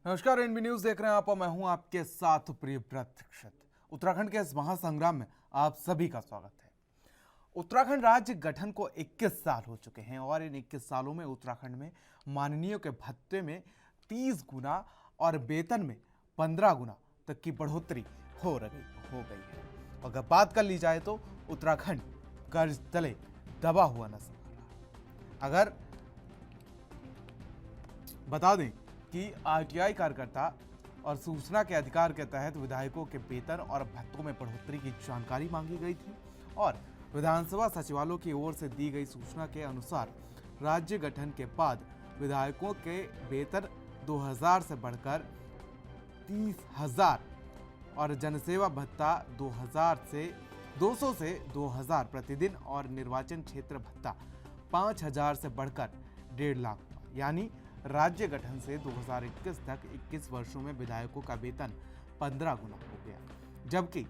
नमस्कार, NB news देख रहे हैं आप और मैं हूं आपके साथ प्रियव्रत दीक्षित। उत्तराखंड के इस महासंग्राम में आप सभी का स्वागत है। उत्तराखंड राज्य गठन को 21 साल हो चुके हैं और इन 21 सालों में उत्तराखंड में माननीयों के भत्ते में 30 गुना और वेतन में 15 गुना तक की बढ़ोतरी हो गई है। अगर बात कर ली जाए तो उत्तराखंड कर्ज तले दबा हुआ नजर आ रहा। अगर बता दें कि आरटीआई कार्यकर्ता और सूचना के अधिकार के तहत विधायकों के वेतन और भत्तों में बढ़ोतरी की जानकारी मांगी गई थी और विधानसभा सचिवालय की ओर से दी गई सूचना के अनुसार राज्य गठन के बाद विधायकों के वेतन 2000 से बढ़कर 30,000 और जनसेवा भत्ता 200 से 2000 प्रतिदिन और निर्वाचन क्षेत्र भत्ता 5000 से बढ़कर 1.5 लाख हुआ। यानी राज्य गठन से 2021 तक 21 वर्षों में विधायकों का वेतन 15 गुना हो गया, जबकि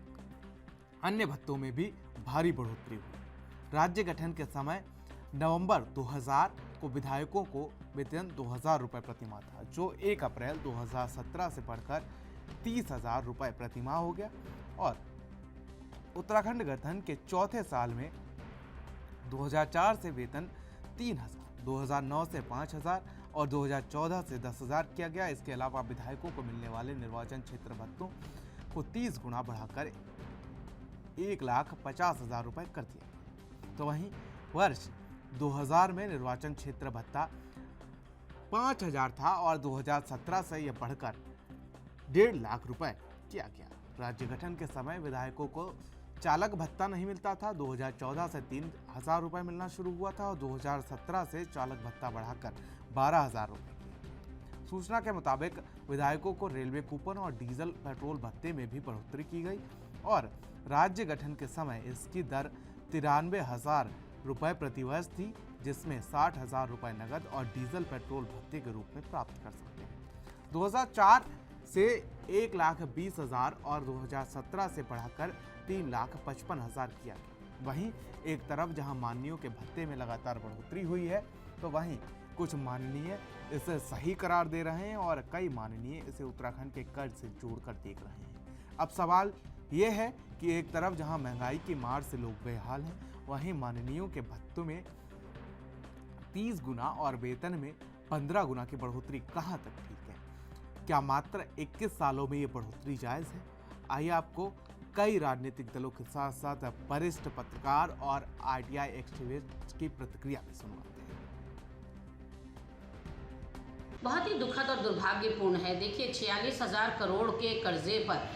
अन्य भत्तों में भी भारी बढ़ोतरी हुई। राज्य गठन के समय नवंबर 2000 को विधायकों को वेतन 2000 रुपये प्रतिमाह था, जो 1 अप्रैल 2017 से बढ़कर 30,000 रुपये प्रतिमाह हो गया और उत्तराखंड गठन के चौथे साल में 2004 से वेतन 3,000, 2009 से 5,000 और 2014 से 10,000 किया गया। इसके अलावा विधायकों को मिलने वाले निर्वाचन क्षेत्र भत्तों को 30 गुना बढ़ाकर 1,50,000 रुपये कर दिया गया। तो वहीं वर्ष 2000 में निर्वाचन क्षेत्र भत्ता 5,000 था और 2017 से यह बढ़कर 1.5 लाख रुपए किया गया। राज्य गठन के समय विधायकों को चालक भत्ता नहीं मिलता था। 2014 से 3,000 रुपये मिलना शुरू हुआ था और 2017 से चालक भत्ता बढ़ाकर 12,000 रुपये किया। सूचना के मुताबिक विधायकों को रेलवे कूपन और डीजल पेट्रोल भत्ते में भी बढ़ोतरी की गई और राज्य गठन के समय इसकी दर 93,000 रुपये प्रति वर्ष थी, जिसमें 60,000 रुपये नगद और डीजल पेट्रोल भत्ते के रूप में प्राप्त कर सकते हैं। 2004 से 1,20,000 और 2017 से बढ़ाकर 3,55,000 किया गया। वहीं एक तरफ जहां माननीयों के भत्ते में लगातार बढ़ोतरी हुई है, तो वहीं कुछ माननीय इसे सही करार दे रहे हैं और कई माननीय इसे उत्तराखंड के कर्ज से जोड़कर देख रहे हैं। अब सवाल ये है कि एक तरफ जहां महंगाई की मार से लोग बेहाल हैं, वहीं माननीयों के भत्तों में 30 गुना और वेतन में 15 गुना की बढ़ोतरी कहां तक ठीक है? क्या मात्र 21 सालों में ये बढ़ोतरी जायज है? आइए आपको कई राजनीतिक दलों के साथ साथ वरिष्ठ पत्रकार और आरटीआई एक्टिविस्ट की प्रतिक्रिया भी सुनवाते हैं। बहुत ही दुखद और दुर्भाग्यपूर्ण है। देखिए, 46,000 करोड़ के कर्जे पर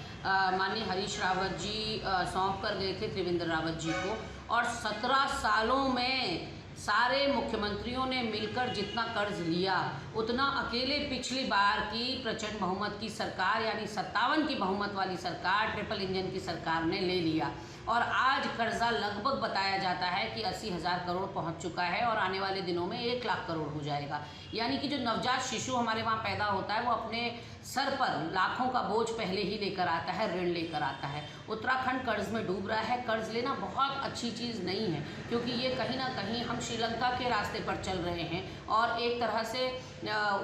माननीय हरीश रावत जी सौंप कर गए थे त्रिवेंद्र रावत जी को, और 17 सालों में सारे मुख्यमंत्रियों ने मिलकर जितना कर्ज लिया उतना अकेले पिछली बार की प्रचंड बहुमत की सरकार यानी 57 की बहुमत वाली सरकार, ट्रिपल इंजन की सरकार ने ले लिया। और आज कर्जा लगभग बताया जाता है कि 80,000 करोड़ पहुंच चुका है और आने वाले दिनों में 1 लाख करोड़ हो जाएगा। यानी कि जो नवजात शिशु हमारे वहाँ पैदा होता है वो अपने सर पर लाखों का बोझ पहले ही लेकर आता है, ऋण लेकर आता है। उत्तराखंड कर्ज में डूब रहा है। कर्ज लेना बहुत अच्छी चीज़ नहीं है, क्योंकि ये कहीं ना कहीं हम श्रीलंका के रास्ते पर चल रहे हैं और एक तरह से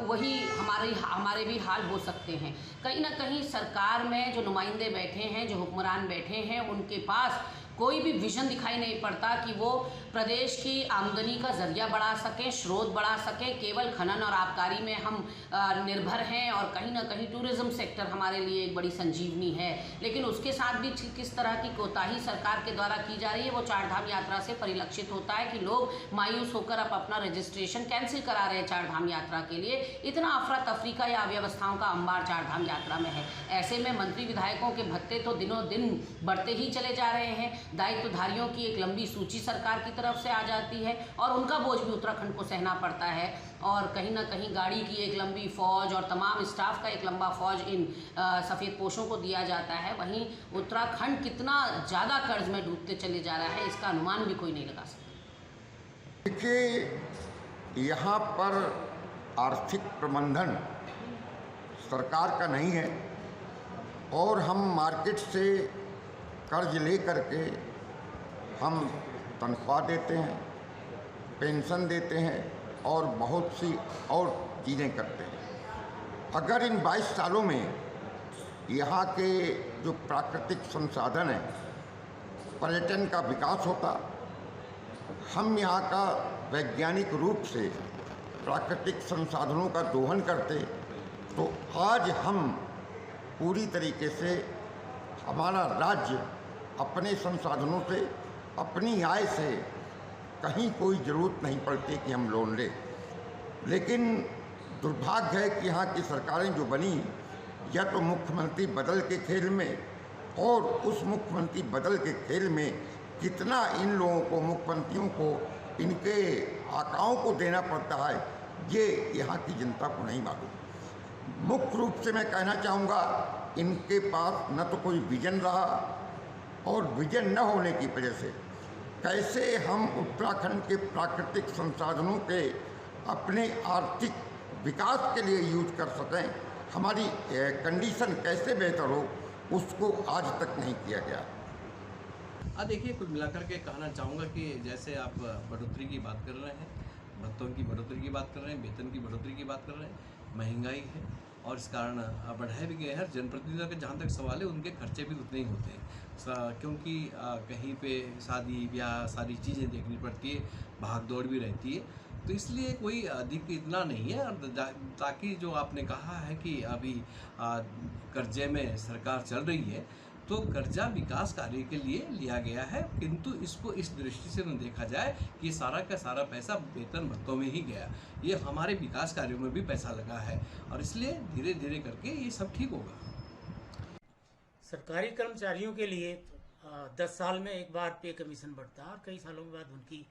वही हमारे भी हाल हो सकते हैं। कहीं ना कहीं सरकार में जो नुमाइंदे बैठे हैं, जो हुक्मरान बैठे हैं, उनके पास कोई भी विजन दिखाई नहीं पड़ता कि वो प्रदेश की आमदनी का जरिया बढ़ा सकें, स्रोत बढ़ा सकें। केवल खनन और आबकारी में हम निर्भर हैं और कहीं ना कहीं टूरिज्म सेक्टर हमारे लिए एक बड़ी संजीवनी है, लेकिन उसके साथ भी किस तरह की कोताही सरकार के द्वारा की जा रही है वो चारधाम यात्रा से परिलक्षित होता है कि लोग मायूस होकर अब अपना रजिस्ट्रेशन कैंसिल करा रहे हैं चारधाम यात्रा के लिए। इतना अफरा तफरी का या अव्यवस्थाओं का अंबार चारधाम यात्रा में है। ऐसे में मंत्री विधायकों के भत्ते तो दिनों दिन बढ़ते ही चले जा रहे हैं। दायित्वधारियों की एक लंबी सूची सरकार की तरफ से आ जाती है और उनका बोझ भी उत्तराखंड को सहना पड़ता है। और कहीं ना कहीं गाड़ी की एक लंबी फौज और तमाम स्टाफ का एक लंबा फौज इन सफ़ेद पोशों को दिया जाता है। वहीं उत्तराखंड कितना ज़्यादा कर्ज में डूबते चले जा रहा है, इसका अनुमान भी कोई नहीं लगा सकता। देखिए, यहाँ पर आर्थिक प्रबंधन सरकार का नहीं है और हम मार्केट से कर्ज ले करके हम तनख्वाह देते हैं, पेंशन देते हैं और बहुत सी और चीज़ें करते हैं। अगर इन 22 सालों में यहाँ के जो प्राकृतिक संसाधन हैं, पर्यटन का विकास होता, हम यहाँ का वैज्ञानिक रूप से प्राकृतिक संसाधनों का दोहन करते, तो आज हम पूरी तरीके से हमारा राज्य अपने संसाधनों से, अपनी आय से कहीं कोई ज़रूरत नहीं पड़ती कि हम लोन लें। लेकिन दुर्भाग्य है कि यहाँ की सरकारें जो बनी, या तो मुख्यमंत्री बदल के खेल में, और उस मुख्यमंत्री बदल के खेल में कितना इन लोगों को, मुख्यमंत्रियों को, इनके आकाओं को देना पड़ता है, ये यहाँ की जनता को नहीं मालूम। मुख्य रूप से मैं कहना चाहूँगा, इनके पास न तो कोई विजन रहा, और विजन न होने की वजह से कैसे हम उत्तराखंड के प्राकृतिक संसाधनों के अपने आर्थिक विकास के लिए यूज कर सकें, हमारी कंडीशन कैसे बेहतर हो, उसको आज तक नहीं किया गया। देखिए, कुल मिलाकर के कहना चाहूँगा कि जैसे आप बढ़ोतरी की बात कर रहे हैं, भत्तों की बढ़ोतरी की बात कर रहे हैं, वेतन की बढ़ोतरी की बात कर रहे हैं, महंगाई है और इस कारण बढ़ाए भी गए हैं। जनप्रतिनिधियों के जहाँ तक सवाल है, उनके खर्चे भी उतने ही होते हैं, क्योंकि कहीं पे शादी ब्याह सारी चीज़ें देखनी पड़ती है, भाग दौड़ भी रहती है, तो इसलिए कोई अधिक इतना नहीं है। ताकि जो आपने कहा है कि अभी कर्जे में सरकार चल रही है, तो कर्जा विकास कार्य के लिए लिया गया है, किंतु इसको इस दृष्टि से न देखा जाए कि सारा का सारा पैसा वेतन भत्तों में ही गया। ये हमारे विकास कार्यों में भी पैसा लगा है और इसलिए धीरे धीरे करके ये सब ठीक होगा। सरकारी कर्मचारियों के लिए 10 साल में एक बार पे कमीशन बढ़ता है और कई सालों के बाद उनकी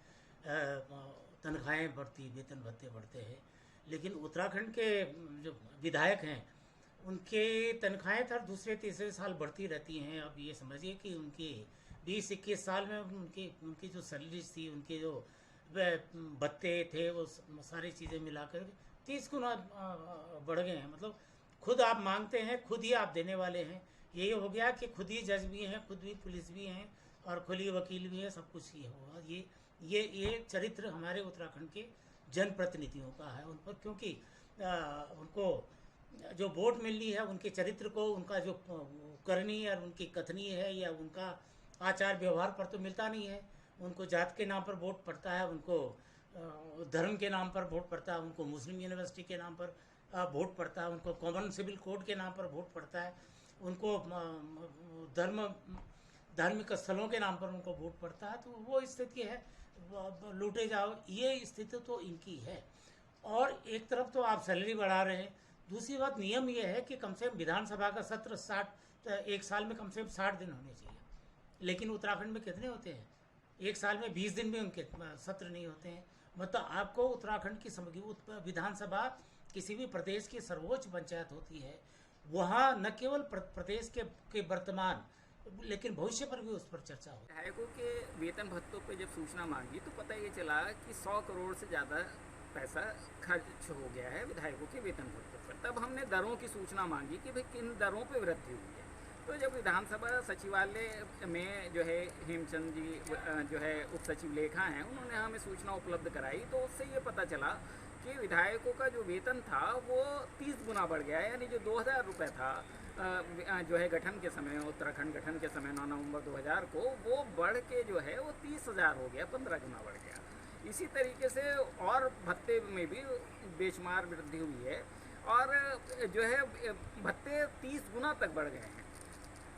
तनख्वाहें बढ़ती, वेतन भत्ते बढ़ते हैं। लेकिन उत्तराखंड के जो विधायक हैं, उनके तनख्वाहें हर दूसरे तीसरे साल बढ़ती रहती हैं। अब ये समझिए कि उनके 20-21 साल में उनकी जो सैलरीज थी, उनके जो भत्ते थे, वो सारी चीज़ें मिलाकर 30 गुना बढ़ गए हैं। मतलब खुद आप मांगते हैं, खुद ही आप देने वाले हैं। यही हो गया कि खुद ही जज भी हैं, खुद भी पुलिस भी हैं और खुद ही वकील भी हैं, सब कुछ ही होगा। ये चरित्र हमारे उत्तराखंड के जनप्रतिनिधियों का है। उन पर क्योंकि उनको जो वोट मिली है, उनके चरित्र को, उनका जो करनी और उनकी कथनी है या उनका आचार व्यवहार पर तो मिलता नहीं है। उनको जात के नाम पर वोट पड़ता है, उनको धर्म के नाम पर वोट पड़ता है, उनको मुस्लिम यूनिवर्सिटी के नाम पर वोट पड़ता है, उनको कॉमन सिविल कोड के नाम पर वोट पड़ता है, उनको धार्मिक स्थलों के नाम पर उनको वोट पड़ता है। तो वो स्थिति है, लूटे जाओ, ये स्थिति तो इनकी है। और एक तरफ तो आप सैलरी बढ़ा रहे हैं, दूसरी बात नियम ये है कि कम से कम विधानसभा का सत्र 1 साल में कम से कम 60 दिन होने चाहिए। लेकिन उत्तराखंड में कितने होते हैं? 1 साल में 20 दिन भी उनके सत्र नहीं होते हैं। मतलब आपको उत्तराखंड की विधानसभा किसी भी प्रदेश की सर्वोच्च पंचायत होती है, वहाँ न केवल प्रदेश के वर्तमान लेकिन भविष्य पर भी उस पर चर्चा हो। विधायकों के वेतन भत्तों पे जब सूचना मांगी तो पता ये चला कि 100 करोड़ से ज़्यादा पैसा खर्च हो गया है विधायकों के वेतन भत्तों पर। तब हमने दरों की सूचना मांगी कि भाई किन दरों पे वृद्धि हुई है। तो जब विधानसभा सचिवालय में जो है हेमचंद जी जो है उप सचिव लेखा हैं, उन्होंने हमें सूचना उपलब्ध कराई, तो उससे ये पता चला कि विधायकों का जो वेतन था वो 30 गुना बढ़ गया है। यानी जो 2000 रुपये था जो है गठन के समय, उत्तराखंड गठन के समय 9 नवंबर 2000 को, वो बढ़ के जो है वो 30,000 हो गया, 15 गुना बढ़ गया। इसी तरीके से और भत्ते में भी बेशुमार वृद्धि हुई है और जो है भत्ते 30 गुना तक बढ़ गए हैं।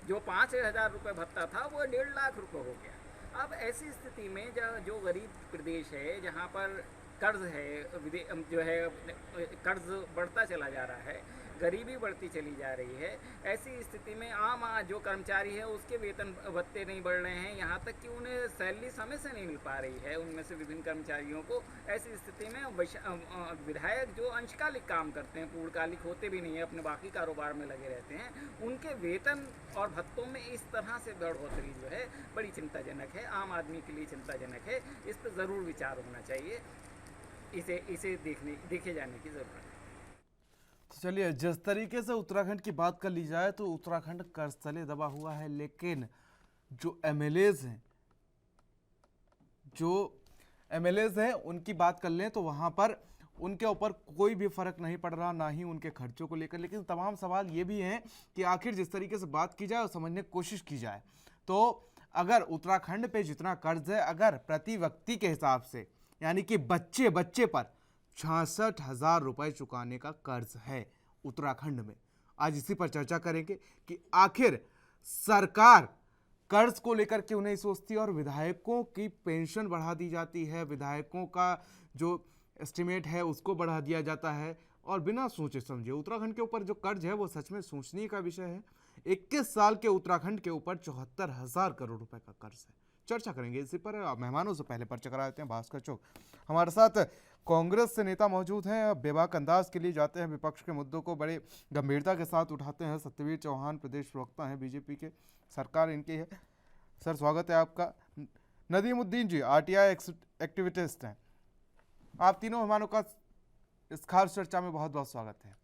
जो 5,000 रुपये भत्ता था वो 1.5 लाख रुपये हो गया। अब ऐसी स्थिति में जो गरीब प्रदेश है, जहाँ पर कर्ज है, जो है कर्ज बढ़ता चला जा रहा है, गरीबी बढ़ती चली जा रही है, ऐसी स्थिति में आम जो कर्मचारी है उसके वेतन भत्ते नहीं बढ़ रहे हैं, यहाँ तक कि उन्हें सैलरी समय से नहीं मिल पा रही है उनमें से विभिन्न कर्मचारियों को। ऐसी स्थिति में विधायक जो अंशकालिक काम करते हैं, पूर्णकालिक होते भी नहीं है, अपने बाकी कारोबार में लगे रहते हैं, उनके वेतन और भत्तों में इस तरह से बढ़ोतरी जो है बड़ी चिंताजनक है, आम आदमी के लिए चिंताजनक है। इस पर ज़रूर विचार होना चाहिए, इसे देखे जाने की ज़रूरत है। तो चलिए, जिस तरीके से उत्तराखंड की बात कर ली जाए तो उत्तराखंड कर्ज तले दबा हुआ है, लेकिन जो एमएलएज हैं उनकी बात कर लें तो वहाँ पर उनके ऊपर कोई भी फर्क नहीं पड़ रहा, ना ही उनके खर्चों को लेकर। लेकिन तमाम सवाल ये भी हैं कि आखिर जिस तरीके से बात की जाए और समझने की कोशिश की जाए तो अगर उत्तराखंड पे जितना कर्ज है, अगर प्रति व्यक्ति के हिसाब से यानी कि बच्चे बच्चे पर 66,000 रुपए चुकाने का कर्ज है उत्तराखंड में। आज इसी पर चर्चा करेंगे कि आखिर सरकार कर्ज को लेकर क्यों नहीं सोचती और विधायकों की पेंशन बढ़ा दी जाती है, विधायकों का जो एस्टिमेट है उसको बढ़ा दिया जाता है और बिना सोचे समझे उत्तराखंड के ऊपर जो कर्ज है वो सच में सोचने का विषय है। 21 साल के उत्तराखंड के ऊपर 74,000 करोड़ रुपए का कर्ज है। चर्चा करेंगे इसी पर। मेहमानों से पहले परिचय करा देते हैं। भास्कर चौक हमारे साथ कांग्रेस से नेता मौजूद हैं। बेबाक अंदाज के लिए जाते हैं, विपक्ष के मुद्दों को बड़े गंभीरता के साथ उठाते हैं। सत्यवीर चौहान प्रदेश प्रवक्ता हैं बीजेपी के, सरकार इनकी है। सर स्वागत है आपका। नदीमुद्दीन जी आरटीआई एक्टिविस्ट हैं। आप तीनों मेहमानों का इस खास चर्चा में बहुत बहुत स्वागत है।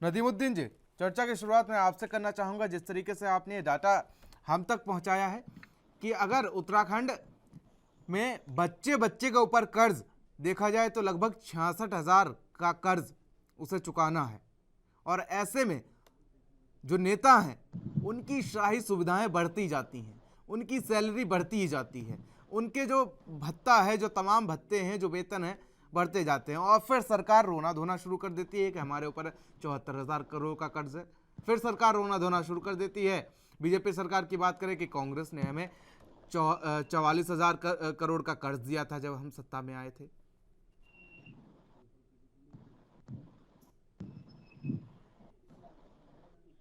नदीमुद्दीन जी, चर्चा की शुरुआत मैं आपसे करना चाहूँगा। जिस तरीके से आपने ये डाटा हम तक पहुँचाया है कि अगर उत्तराखंड में बच्चे बच्चे के ऊपर कर्ज देखा जाए तो लगभग 66,000 का कर्ज उसे चुकाना है, और ऐसे में जो नेता हैं उनकी शाही सुविधाएं बढ़ती जाती हैं, उनकी सैलरी बढ़ती ही जाती है, उनके जो भत्ता है, जो तमाम भत्ते हैं, जो वेतन है बढ़ते जाते हैं, और फिर सरकार रोना धोना शुरू कर देती है कि हमारे ऊपर 74,000 करोड़ का कर्ज है। फिर सरकार रोना धोना शुरू कर देती है। बीजेपी सरकार की बात करें कि कांग्रेस ने हमें 44,000 करोड़ का कर्ज दिया था जब हम सत्ता में आए थे।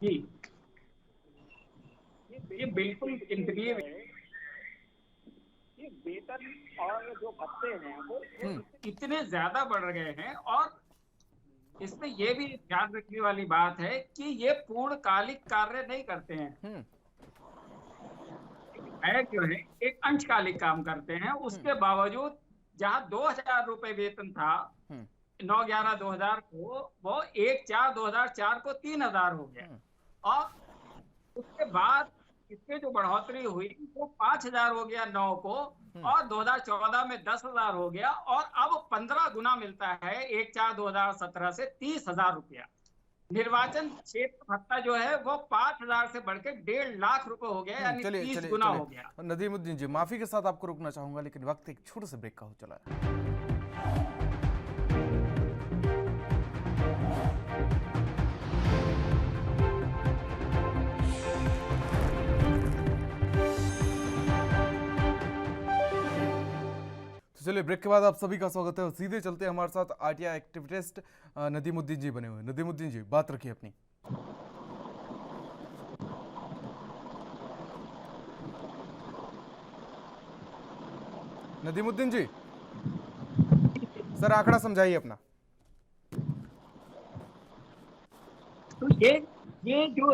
जी, ये बिल्कुल इंक्रीज है। ये वेतन और जो भत्ते हैं वो इतने ज्यादा बढ़ गए हैं, और इसमें ये भी ध्यान रखने वाली बात है कि ये पूर्णकालिक कार्य नहीं करते हैं। जो है एक अंशकालिक काम करते हैं। उसके बावजूद जहां 2,000 रुपए वेतन था 9/11/2000 को, वो 1/4/2004 को 3,000 हो गया, और उसके बाद इसमें जो बढ़ोतरी हुई वो 5,000 हो गया 9 को, और 2014 में 10,000 हो गया, और अब 15 गुना मिलता है 1/4/2017 से 30,000 रुपया। निर्वाचन क्षेत्र भत्ता जो है वो 5,000 से बढ़कर 1.5 लाख रुपए हो गया, यानी 30 गुना हो गया। नदीमुद्दीन जी, माफी के साथ आपको रोकना चाहूंगा, लेकिन वक्त एक छोटे से ब्रेक का हो चला है। चलिए, ब्रेक के बाद आप सभी का स्वागत है और सीधे चलते हैं हमारे साथ आरटीआई एक्टिविस्ट नदीमुद्दीन जी बने हुए। नदीमुद्दीन जी, बात रखिए अपनी। नदीमुद्दीन जी, सर आंकड़ा समझाइए अपना। तो ये जो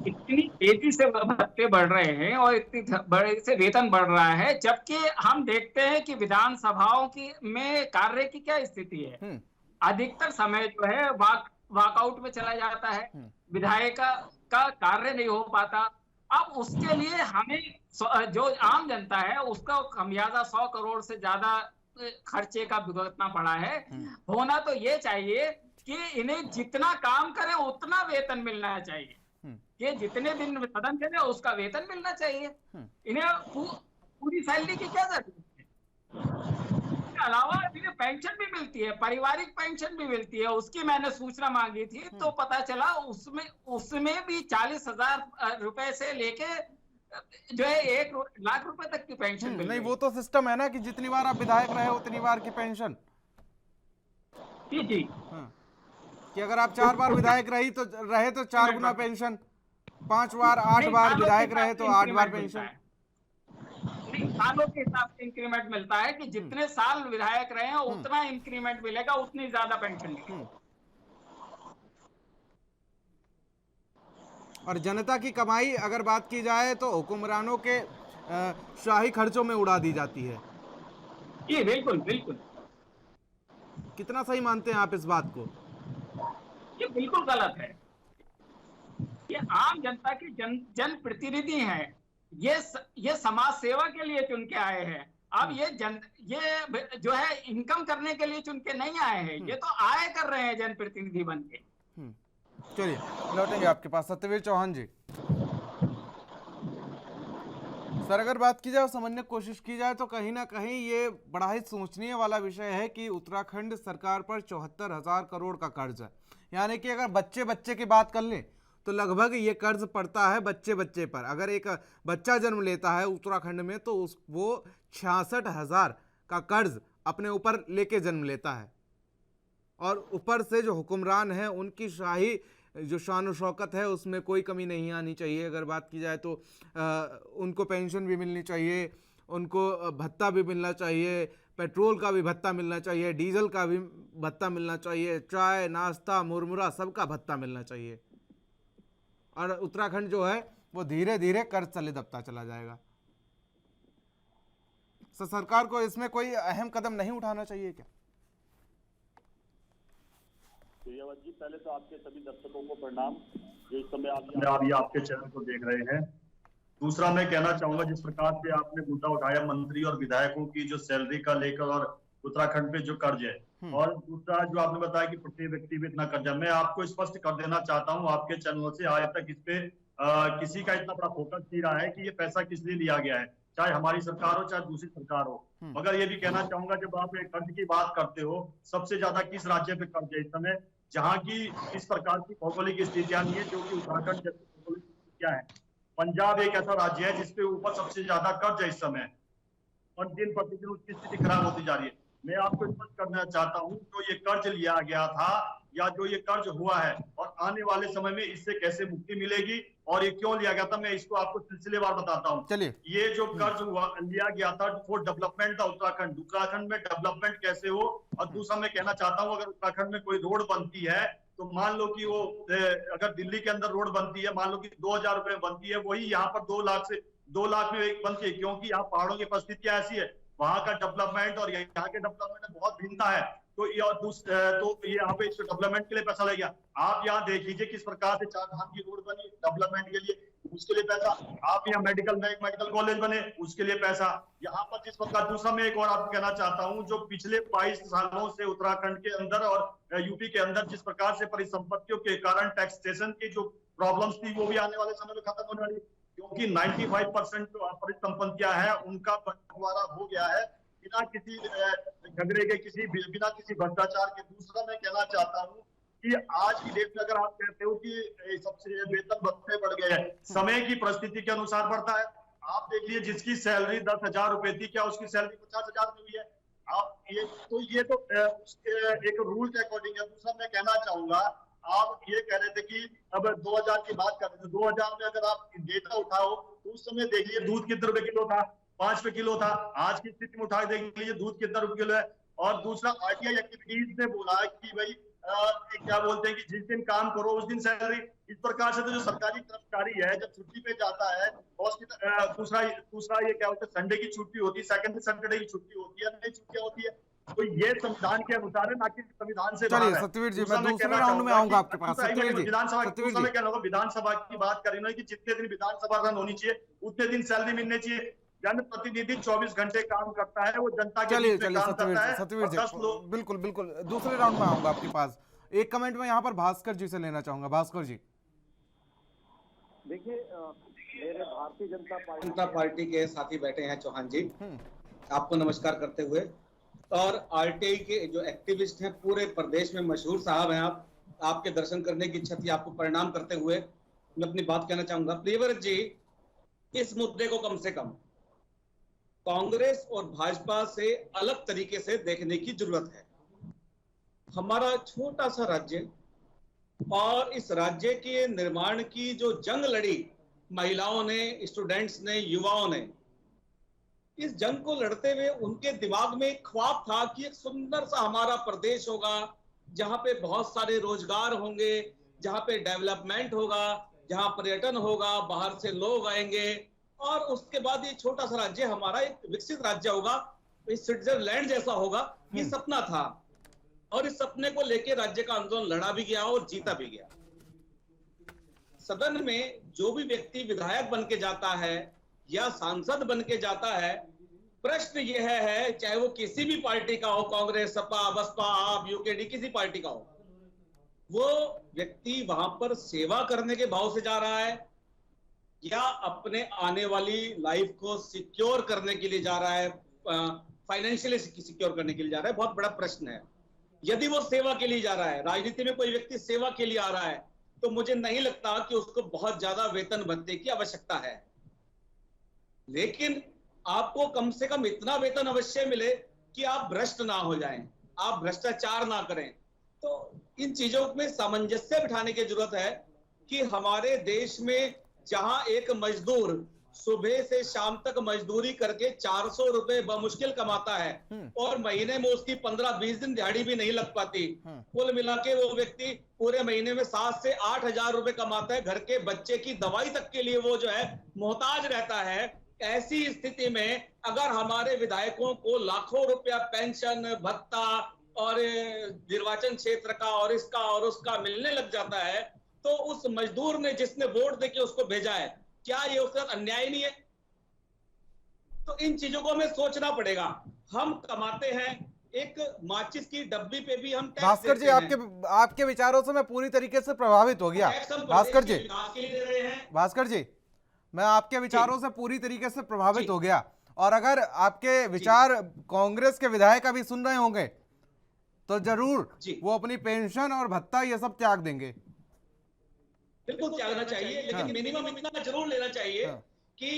इतनी तेजी से भत्ते बढ़ रहे हैं और इतनी बड़े से वेतन बढ़ रहा है, जबकि हम देखते हैं कि विधानसभाओं की में कार्य की क्या स्थिति है। अधिकतर समय जो है वॉकआउट में चला जाता है, विधायक का कार्य नहीं हो पाता। अब उसके लिए हमें जो आम जनता है उसका खमियाजा 100 करोड़ से ज्यादा खर्चे का भुगतना पड़ा है। होना तो ये चाहिए कि इन्हें जितना काम करे उतना वेतन मिलना चाहिए, कि जितने दिन सदन चले उसका वेतन मिलना चाहिए। इन्हें पूरी सैलरी की क्या जरूरत है? इसके अलावा इन्हें पेंशन भी मिलती है, पारिवारिक पेंशन भी मिलती है। उसकी मैंने सूचना मांगी थी तो पता चला उसमें भी 40,000 रुपए से लेके जो है 1 लाख रुपए तक की पेंशन मिल रही है। नहीं, वो तो सिस्टम है ना कि जितनी बार आप विधायक रहे उतनी बार की पेंशन। जी कि अगर आप 4 बार विधायक रहे तो 4 गुना पेंशन, 5 बार 8 बार विधायक रहे तो 8 बार पेंशन। सालों के हिसाब से इंक्रीमेंट मिलता है कि जितने साल विधायक रहे हैं उतना इंक्रीमेंट मिलेगा, उतनी ज्यादा पेंशन मिलेगी। और जनता की कमाई अगर बात की जाए तो हुक्मरानों के शाही खर्चों में उड़ा दी जाती है। जी बिल्कुल बिल्कुल। कितना सही मानते हैं आप इस बात को? ये बिल्कुल गलत है। ये आम जनता के जनप्रतिनिधि हैं, ये समाज सेवा के लिए चुन के आए हैं। अब ये जो है इनकम करने के लिए चुन के नहीं आए हैं, ये तो आए कर रहे हैं जनप्रतिनिधि बन के। चलिए लौटेंगे आपके पास। सत्यवीर चौहान जी, सर अगर बात की जाए और समझने की कोशिश की जाए तो कहीं ना कहीं ये बड़ा ही सोचनीय वाला विषय है कि उत्तराखंड सरकार पर 74,000 करोड़ का कर्ज है। यानी कि अगर बच्चे बच्चे की बात कर लें तो लगभग ये कर्ज पड़ता है बच्चे बच्चे पर। अगर एक बच्चा जन्म लेता है उत्तराखंड में तो वो 66,000 का कर्ज अपने ऊपर लेके जन्म लेता है, और ऊपर से जो हुक्मरान है उनकी शाही जो शान शौकत है उसमें कोई कमी नहीं आनी चाहिए। अगर बात की जाए तो उनको पेंशन भी मिलनी चाहिए, उनको भत्ता भी मिलना चाहिए, पेट्रोल का भी भत्ता मिलना चाहिए, डीजल का भी भत्ता मिलना चाहिए, चाय नाश्ता मुरमुरा सबका भत्ता मिलना चाहिए। और उत्तराखंड जो है वो धीरे धीरे कर्ज तले दबता चला जाएगा। सरकार को इसमें कोई अहम कदम नहीं उठाना चाहिए क्या? सूर्यवंश जी, पहले तो आपके सभी दर्शकों को प्रणाम जो इस समय आप ये आपके चैनल को देख रहे हैं। दूसरा मैं कहना चाहूंगा, जिस प्रकार से आपने मुद्दा उठाया मंत्री और विधायकों की जो सैलरी का लेकर और उत्तराखंड पे जो कर्ज है, और दूसरा जो आपने बताया कि प्रत्येक व्यक्ति पे इतना कर्जा, मैं आपको स्पष्ट कर देना चाहता हूँ आपके चैनल से, आज तक इस पे किसी का इतना बड़ा फोकस नहीं रहा है कि ये पैसा किस लिए लिया गया है, चाहे हमारी सरकार हो चाहे दूसरी सरकार हो। मगर ये भी कहना चाहूंगा, जब आप कर्ज की बात करते हो, सबसे ज्यादा किस राज्य पे कर्ज है इस समय, जहाँ की इस प्रकार की भौगोलिक स्थितियां नहीं है, जो कि उत्तराखंड जैसी भौगोलिक स्थितियां है। पंजाब एक ऐसा राज्य है जिसपे ऊपर सबसे ज्यादा कर्ज है इस समय, और दिन प्रतिदिन उसकी स्थिति खराब होती जा रही है। मैं आपको स्पष्ट करना चाहता हूँ, जो ये कर्ज लिया गया था या जो ये कर्ज हुआ है, और आने वाले समय में इससे कैसे मुक्ति मिलेगी और ये क्यों लिया गया था, मैं इसको आपको सिलसिलेवार बताता हूँ। चलिए, ये जो कर्ज हुआ लिया गया था फॉर डेवलपमेंट था उत्तराखंड में डेवलपमेंट कैसे हो। और दूसरा मैं कहना चाहता हूँ, अगर उत्तराखंड में कोई रोड बनती है तो मान लो कि वो अगर दिल्ली के अंदर रोड बनती है, मान लो कि 2,000 रुपए में बनती है, वही यहाँ पर 2 लाख में एक बनती है, क्योंकि यहाँ पहाड़ों की परिस्थितियां ऐसी है, वहां का डेवलपमेंट और यहाँ के डेवलपमेंट में बहुत भिन्नता है। तो ये यहाँ पे डेवलपमेंट के लिए पैसा लगेगा। आप यहाँ देख लीजिए किस प्रकार से 4 धाम की रोड बनी डेवलपमेंट के लिए, उसके लिए पैसा। आप यहाँ मेडिकल कॉलेज बने, उसके लिए पैसा। यहाँ पर जिस प्रकार, दूसरा मैं एक और आपको कहना चाहता हूँ, जो पिछले 22 सालों से उत्तराखंड के अंदर और यूपी के अंदर जिस प्रकार से परिसंपत्तियों के कारण टैक्सेशन की जो प्रॉब्लम्स थी, वो भी आने वाले समय में खत्म होने वाली, क्योंकि 95% जो परिसंपत्तियां हैं उनका बंटवारा हो गया है बिना किसी झगड़े के, बिना किसी भ्रष्टाचार के। दूसरा मैं कहना चाहता हूँ कि आज की डेट में अगर आप कहते हो कि सबसे वेतन भत्ते बढ़ गए हैं, समय की परिस्थिति के अनुसार बढ़ता है। आप देख लीजिए, जिसकी सैलरी 10,000 रुपए थी, क्या उसकी सैलरी 50,000 में हुई है? आप ये तो एक रूल के अकॉर्डिंग है। दूसरा मैं कहना चाहूंगा, आप ये कह रहे थे कि अब 2000 की बात कर रहे थे, 2000 में अगर आप डेटा उठाओ तो उस समय देख लीजिए दूध कितने रुपए किलो था, 5 रुपए किलो था। आज की स्थिति में उठा देख लीजिए दूध कितना रुपए किलो है। और दूसरा आरटीआई एक्टिविटीज ने बोला कि भाई क्या बोलते हैं कि जिस दिन काम करो उस दिन सैलरी। इस प्रकार से तो जो सरकारी कर्मचारी है जब छुट्टी पे जाता है, दूसरा ये क्या बोलते हैं, संडे की छुट्टी होती है, सेकंड सैटरडे की छुट्टी होती है, नई छुट्टियां होती है। तो ये संविधान के अनुसार है, ना कि संविधान से बाहर है। सत्यवीर जी, मैं दूसरे राउंड में आऊंगा आपके पास। सत्यवीर जी, विधानसभा की बात कर रही हूँ कि जितने दिन विधानसभा रन होनी चाहिए उतने दिन सैलरी मिलनी चाहिए। जनप्रतिनिधि 24 घंटे काम करता है, वो जनता के बीच में काम करता है। सत्यवीर जी, बिल्कुल बिल्कुल, दूसरे राउंड में आऊंगा आपके पास। एक कमेंट में यहाँ पर भास्कर जी से लेना चाहूंगा। भास्कर जी, देखिए, मेरे भारतीय जनता पार्टी के साथी बैठे हैं चौहान जी, आपको नमस्कार करते हुए, और आरटीआई के जो एक्टिविस्ट हैं पूरे प्रदेश में मशहूर साहब हैं। आपके दर्शन करने की इच्छा थी, आपको प्रणाम करते हुए मैं अपनी बात कहना चाहूंगा। प्रियव्रत जी, इस मुद्दे को कम से कम कांग्रेस और भाजपा से अलग तरीके से देखने की जरूरत है। हमारा छोटा सा राज्य, और इस राज्य के निर्माण की जो जंग लड़ी महिलाओं ने, स्टूडेंट्स ने, युवाओं ने, इस जंग को लड़ते हुए उनके दिमाग में एक ख्वाब था कि एक सुंदर सा हमारा प्रदेश होगा, जहां पे बहुत सारे रोजगार होंगे, जहां पे डेवलपमेंट होगा, जहां पर्यटन होगा, बाहर से लोग आएंगे, और उसके बाद ये छोटा सा राज्य हमारा एक विकसित राज्य होगा, स्विट्जरलैंड जैसा होगा। ये सपना था, और इस सपने को लेकर राज्य का आंदोलन लड़ा भी गया और जीता भी गया। सदन में जो भी व्यक्ति विधायक बन के जाता है या सांसद बन के जाता है, प्रश्न यह है, चाहे वो किसी भी पार्टी का हो, कांग्रेस, सपा, बसपा, आप, यूकेडी, किसी पार्टी का हो, वो व्यक्ति वहां पर सेवा करने के भाव से जा रहा है या अपने आने वाली लाइफ को सिक्योर करने के लिए जा रहा है, फाइनेंशियली सिक्योर करने के लिए जा रहा है? बहुत बड़ा प्रश्न है। यदि वो सेवा के लिए जा रहा है, राजनीति में कोई व्यक्ति सेवा के लिए आ रहा है, तो मुझे नहीं लगता कि उसको बहुत ज्यादा वेतन भत्ते की आवश्यकता है। लेकिन आपको कम से कम इतना वेतन अवश्य मिले कि आप भ्रष्ट ना हो जाएं, आप भ्रष्टाचार ना करें। तो इन चीजों में सामंजस्य बिठाने की जरूरत है कि हमारे देश में जहां एक मजदूर सुबह से शाम तक मजदूरी करके 400 रुपए बमुश्किल कमाता है और महीने में उसकी 15-20 दिन दिहाड़ी भी नहीं लग पाती, कुल मिला के वो व्यक्ति पूरे महीने में 7 से 8 हजार रुपए कमाता है, घर के बच्चे की दवाई तक के लिए वो जो है मोहताज रहता है। ऐसी स्थिति में अगर हमारे विधायकों को लाखों रुपया पेंशन, भत्ता और निर्वाचन क्षेत्र का और इसका और उसका मिलने लग जाता है, तो उस मजदूर ने जिसने वोट देके उसको भेजा है, क्या ये उसके साथ अन्याय नहीं है? तो इन चीजों को हमें सोचना पड़ेगा। हम कमाते हैं, एक माचिस की डब्बी पे भी हम टैक्स भास्कर जी, आपके विचारों से मैं पूरी तरीके से प्रभावित हो गया। भास्कर जी, भास्कर जी, मैं आपके विचारों से पूरी तरीके से प्रभावित हो गया। और अगर आपके विचार कांग्रेस के विधायक अभी सुन रहे होंगे तो जरूर वो अपनी पेंशन और भत्ता ये सब त्याग देंगे। बिल्कुल त्यागना चाहिए, लेकिन मिनिमम इतना जरूर लेना चाहिए कि